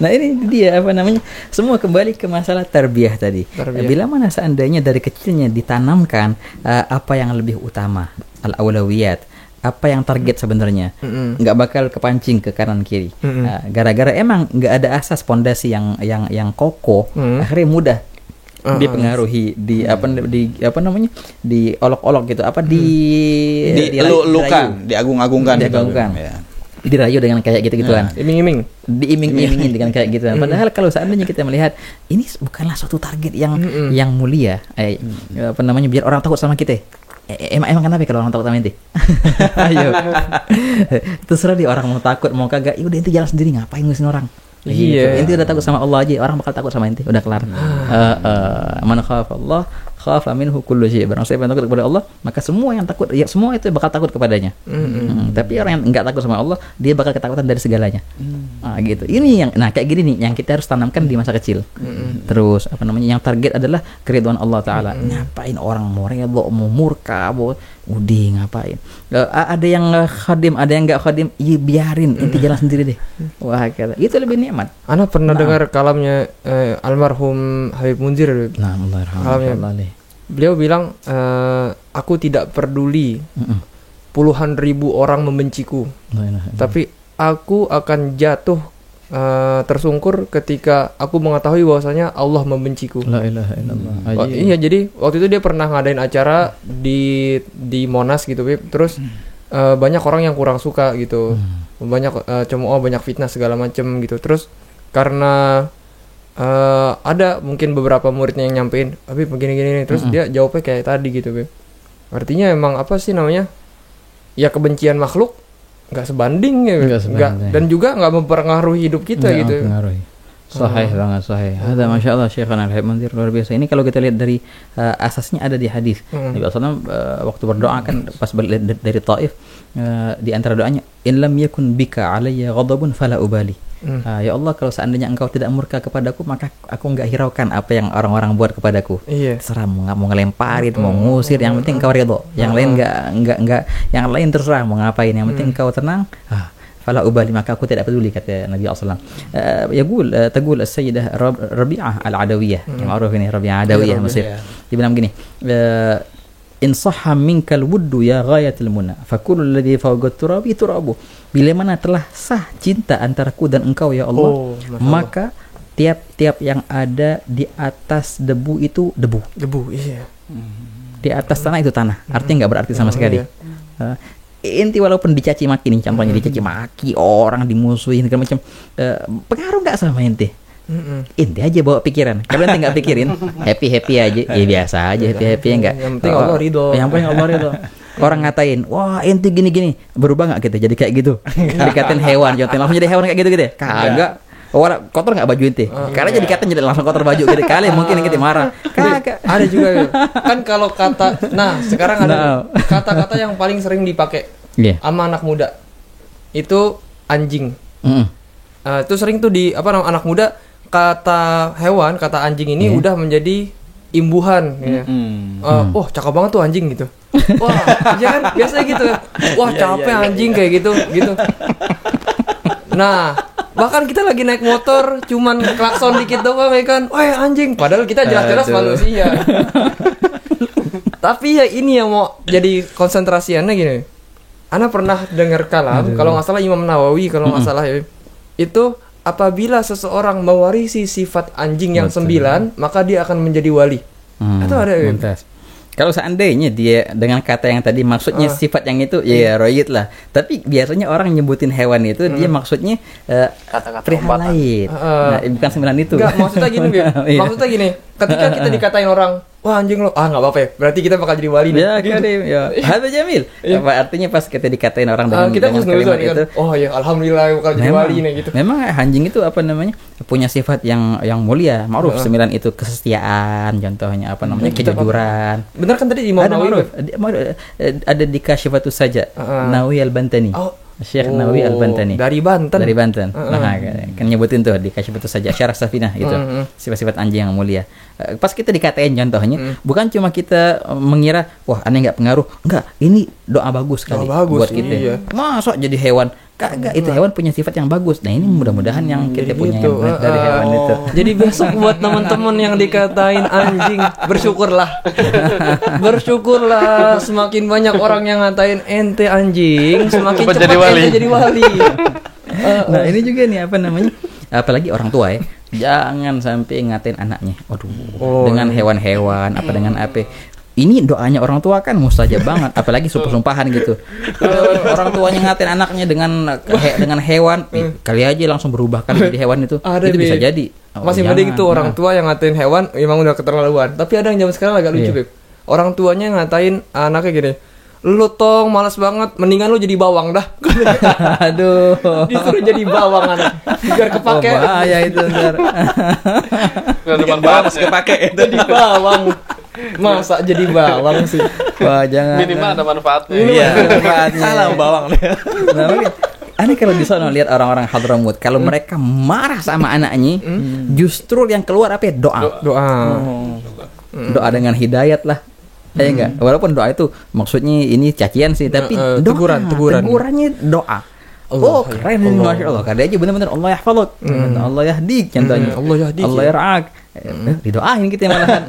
Speaker 1: Nah ini dia apa namanya, semua kembali ke masalah tarbiyah tadi. Bila mana seandainya dari kecilnya ditanamkan apa yang lebih utama, al-awlawiyat, apa yang target sebenarnya. Nggak bakal kepancing ke kanan kiri. Nah, gara-gara emang nggak ada asas pondasi yang kokoh, akhirnya mudah dipengaruhi di apa namanya diolok-olok gitu
Speaker 3: diagung-agungkan
Speaker 1: ya. Dirayu dengan kayak gitu-gituan. Diiming-imingin dengan kayak gitu. Padahal kalau seandainya kita melihat ini bukanlah suatu target yang mulia. Apa namanya biar orang takut sama kita. Emang kenapa kalau orang takut sama ente? Ayo. Terserah dia orang mau takut mau kagak. Ya udah ente jalan sendiri ngapain ngurusin orang. Iya. Ente udah takut sama Allah aja, orang bakal takut sama ente. Udah kelar. Man khafa Allah khafa minhu kullu syai'. Barang siapa yang takut kepada Allah, maka semua yang takut ya semua itu bakal takut kepadanya. Tapi orang yang enggak takut sama Allah, dia bakal ketakutan dari segalanya. Gitu. Ini yang kayak gini nih yang kita harus tanamkan di masa kecil. Terus apa namanya yang target adalah keridhaan Allah taala. Ngapain orang mau redha, mau murka, mau ngapain? Ada yang khadim, ada yang enggak khadim, ya biarin, ente jalan sendiri deh. Wah, kata. Itu lebih nikmat.
Speaker 2: Ana pernah dengar kalamnya almarhum Habib Munzir.
Speaker 1: Alhamdulillah.
Speaker 2: Beliau bilang, aku tidak peduli puluhan ribu orang membenciku, tapi aku akan jatuh tersungkur ketika aku mengetahui bahwasanya Allah membenciku.
Speaker 1: La ilaha illallah.
Speaker 2: Iya, jadi waktu itu dia pernah ngadain acara di Monas gitu, Beb. Terus banyak orang yang kurang suka gitu, banyak cemooh, banyak fitnah segala macem gitu. Terus karena ada mungkin beberapa muridnya yang nyampein, tapi begini-gini, terus dia jawabnya kayak tadi gitu, Beb. Artinya emang apa sih namanya? Ya kebencian makhluk nggak sebanding ya, dan juga nggak mempengaruhi hidup kita gitu.
Speaker 1: Sahih banget, sahih. Ada Masya Allah Syekhana Al-Habib Munzir luar biasa. Ini kalau kita lihat dari asasnya ada di hadis. Nabi SAW waktu berdoa kan pas balik dari Taif, di antara doanya, in lam yakun bika alayya ghadabun fala ubali. Ya Allah, kalau seandainya engkau tidak murka kepadaku, maka aku enggak hiraukan apa yang orang-orang buat kepadaku. Terserah mau ngelemparin, mau ngusir, yang penting engkau ridho. Yang lain enggak, yang lain terserah mau ngapain, yang penting engkau tenang. Fala ubali, maka aku tidak peduli, kata Nabi SAW. Taqul as-sayyidah Rabi'ah al-Adawiyah, yang ma'ruf ini Rabi'ah Adawiyah Mesir. Dia bilang begini, in sahha minkal wuddu ya ghayatul muna fakul alladhi fawqa turabi turabu. Bila mana telah sah cinta antaraku dan engkau ya Allah, maka tiap-tiap yang ada di atas debu itu debu. Iya. Di atas tanah itu tanah. Artinya enggak berarti sama sekali. Inti walaupun dicaci maki nih, contohnya dicaci maki, orang dimusuhin segala macam, pengaruh enggak sama ente? Inti aja bawa pikiran. Kalau ente nggak pikirin, happy aja, ya biasa aja, happy enggak.
Speaker 2: Yang penting Allah ridho.
Speaker 1: Yang penting Allah ridho. Orang ngatain, wah ente gini, berubah nggak kita jadi kayak gitu? Dikatain hewan, contohnya langsung jadi hewan kayak gitu? Kagak. Orang kotor nggak baju ente? Karena jadi dikatain jadi langsung kotor baju gitu. Kali mungkin kita marah. Kagak.
Speaker 2: Ada juga kan kalau kata, sekarang ada kata-kata yang paling sering dipakai sama anak muda itu anjing. Itu sering tuh di anak muda, kata hewan, kata anjing ini udah menjadi imbuhan ya. Oh, cakep banget tuh anjing gitu. Wah, iya kan biasanya gitu. Wah, capek anjing kayak gitu. Nah, bahkan kita lagi naik motor cuman klakson dikit doang ya kan. Wah, anjing. Padahal kita jelas-jelas manusia. Tapi ya ini yang mau jadi konsentrasiannya gini. Ana pernah dengar kalam, kalau nggak salah Imam Nawawi kalau nggak salah ya. Itu apabila seseorang mewarisi sifat anjing yang 9, maka dia akan menjadi wali. Atau ada ya?
Speaker 1: Kalau seandainya dia dengan kata yang tadi maksudnya sifat yang itu, ya royit lah. Tapi biasanya orang nyebutin hewan itu dia maksudnya
Speaker 5: kata-kata
Speaker 1: perihal lain. Bukan 9 itu.
Speaker 2: Enggak, maksudnya gini, maksudnya gini. Ketika kita dikatain orang, wah anjing lo, nggak apa-apa ya. Berarti kita bakal jadi wali nih.
Speaker 1: Ya, ya. Hada jamil. Artinya pas kita dikatain orang dengan
Speaker 2: kalimat itu, oh ya alhamdulillah bakal jadi wali nih gitu.
Speaker 1: Memang anjing itu apa namanya? Punya sifat yang mulia. Ma'ruf 9 itu kesetiaan, contohnya apa namanya? Kejujuran.
Speaker 2: Benar kan tadi Imam Nawawi
Speaker 1: ada di Kasyifatus Saja, Nawawi Al-Bantani. Syekh Nawawi Al-Bantani.
Speaker 2: Dari Banten.
Speaker 1: Nah, kan nyebutin tuh di Kasyifatus Saja, Syarah Safinah itu. Sifat-sifat anjing yang mulia. Pas kita dikatain contohnya, bukan cuma kita mengira, wah aneh nggak pengaruh. Enggak, ini doa bagus sekali buat kita. Masa jadi hewan Kagak, itu hewan punya sifat yang bagus. Nah, ini mudah-mudahan yang kita punya
Speaker 2: gitu.
Speaker 1: yang dari hewan itu.
Speaker 2: Jadi besok buat teman-teman yang dikatain anjing, bersyukurlah. Bersyukurlah, semakin banyak orang yang ngatain ente anjing, semakin
Speaker 5: Cepat
Speaker 2: cepat
Speaker 5: jadi wali.
Speaker 2: ente jadi wali.
Speaker 1: Nah, ini juga nih apa namanya? Apalagi orang tua ya. Jangan sampai ngatain anaknya. Waduh, dengan hewan-hewan apa dengan apa. Ini doanya orang tua kan mustajab banget, apalagi sumpah-sumpahan gitu. Orang tuanya ngatain anaknya dengan hewan, kali aja langsung berubah kan jadi hewan itu.
Speaker 2: Ada,
Speaker 1: Itu bisa
Speaker 2: Beb.
Speaker 1: jadi.
Speaker 2: Masih
Speaker 1: Jangan.
Speaker 2: mending tuh orang tua yang ngatain hewan emang udah keterlaluan. Tapi ada yang zaman sekarang agak lucu,
Speaker 1: Iya.
Speaker 2: Beb. Orang tuanya ngatain anaknya gini, lu tong malas banget, mendingan lu jadi bawang dah.
Speaker 1: Aduh.
Speaker 2: Disuruh jadi bawang anak, biar kepake.
Speaker 1: Bahaya itu ntar.
Speaker 4: Nggak ada manfaatnya.
Speaker 3: kepake itu.
Speaker 2: Jadi bawang. Masa jadi bawang sih?
Speaker 1: Wah, jangan.
Speaker 4: Minimal ada manfaatnya.
Speaker 3: Iya.
Speaker 1: Manfaatnya.
Speaker 3: Salah bawang deh.
Speaker 1: Nah, makanya, aneh kalau di sana lihat orang-orang Hadramut, kalau mereka marah sama anaknya, justru yang keluar apa ya? Doa.
Speaker 2: Doa.
Speaker 1: Doa dengan hidayat lah. Ya enggak? Walaupun doa itu maksudnya ini cacian sih, tapi doa.
Speaker 2: teguran.
Speaker 1: Tegurannya doa. Oh, keren ini, Masya Allah. Kadang aja bener-bener Allah yahfaduk, Allah yahdik, contohnya.
Speaker 2: Allah yahdik,
Speaker 1: Allah
Speaker 2: ya.
Speaker 1: yar'ak. Didoain kita malahan.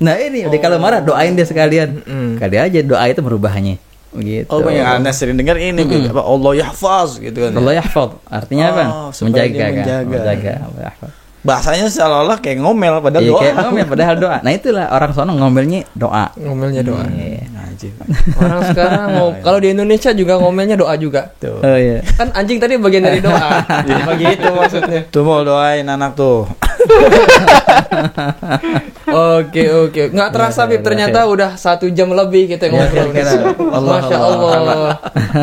Speaker 1: Nah ini, udah kalau marah doain dia sekalian. Kali aja doa itu merubahnya. Begitu.
Speaker 3: Oh, yang Anda sering dengar ini apa Allah yahfaz gitu kan.
Speaker 1: Allah yahfad, artinya apa?
Speaker 3: supaya dia
Speaker 1: Menjaga kan?
Speaker 3: menjaga.
Speaker 1: Menjaga. Allah yahfad.
Speaker 3: Bahasanya seolah-olah kayak ngomel padahal
Speaker 1: Iya,
Speaker 3: doa.
Speaker 1: kayak ngomel padahal doa. Nah itulah orang sono ngomelnya doa.
Speaker 2: Ngomelnya doa.
Speaker 1: Iya.
Speaker 3: Anjir.
Speaker 2: Orang sekarang kalau di Indonesia juga ngomelnya doa juga.
Speaker 3: Tuh.
Speaker 1: Oh iya.
Speaker 2: Kan anjing tadi bagian dari doa. Begitu maksudnya.
Speaker 3: Tuh mau doain anak tuh.
Speaker 2: Oke. Nggak terasa, Bib. Ternyata udah 1 jam lebih kita ngobrol.
Speaker 1: kira-kira.
Speaker 2: Masya Allah.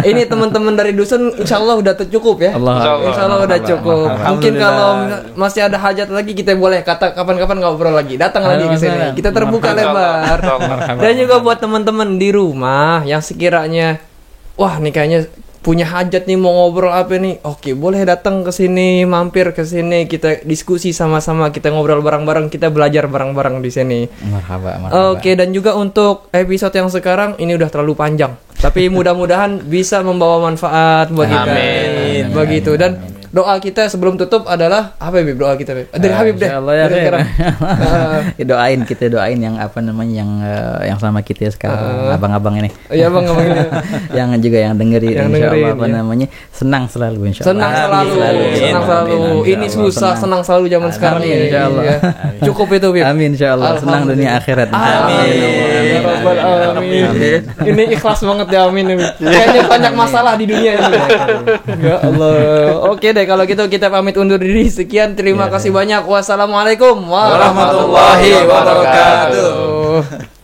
Speaker 2: Ini teman-teman dari dusun, insya Allah udah cukup ya.
Speaker 1: Allah.
Speaker 2: Insya Allah udah cukup. Mungkin
Speaker 3: Alhamdulillah.
Speaker 2: kalau masih ada hajat lagi kita boleh kata kapan-kapan ngobrol lagi. Datang lagi ke sini. Kita terbuka lebar. Dan juga buat teman-teman di rumah yang sekiranya wah nih kayaknya punya hajat nih mau ngobrol apa nih. Oke, boleh datang ke sini, mampir ke sini, kita diskusi sama-sama, kita ngobrol bareng-bareng, kita belajar bareng-bareng di sini.
Speaker 1: Marhaba.
Speaker 2: Oke, dan juga untuk episode yang sekarang ini udah terlalu panjang. Tapi mudah-mudahan bisa membawa manfaat buat kita.
Speaker 5: Amin.
Speaker 2: Begitu. Dan doa kita sebelum tutup adalah apa ya, Bib? Doa kita, Bib? Dari Habib deh.
Speaker 1: Insyaallah ya.
Speaker 2: Dari sekarang.
Speaker 1: Doain yang apa namanya yang sama kita sekarang abang-abang ini.
Speaker 2: Iya, Bang, ngomong ini.
Speaker 1: Yang juga yang dengerin
Speaker 2: Yang
Speaker 1: insyaallah
Speaker 2: dengerin,
Speaker 1: apa
Speaker 2: iya.
Speaker 1: namanya senang selalu insyaallah.
Speaker 2: Senang selalu, senang selalu. Ini susah, senang selalu zaman sekarang
Speaker 1: Amin,
Speaker 2: ini.
Speaker 1: insyaallah.
Speaker 2: Iya. Cukup itu, Bib.
Speaker 1: Amin insyaallah. Senang dunia akhirat.
Speaker 2: Amin. Ya Rabbal alamin. Ini ikhlas banget ya, amin. Kayaknya banyak masalah di dunia ini. Ya Allah. Oke deh, kalau gitu kita pamit undur diri. Sekian, terima kasih banyak. Wassalamualaikum warahmatullahi wabarakatuh.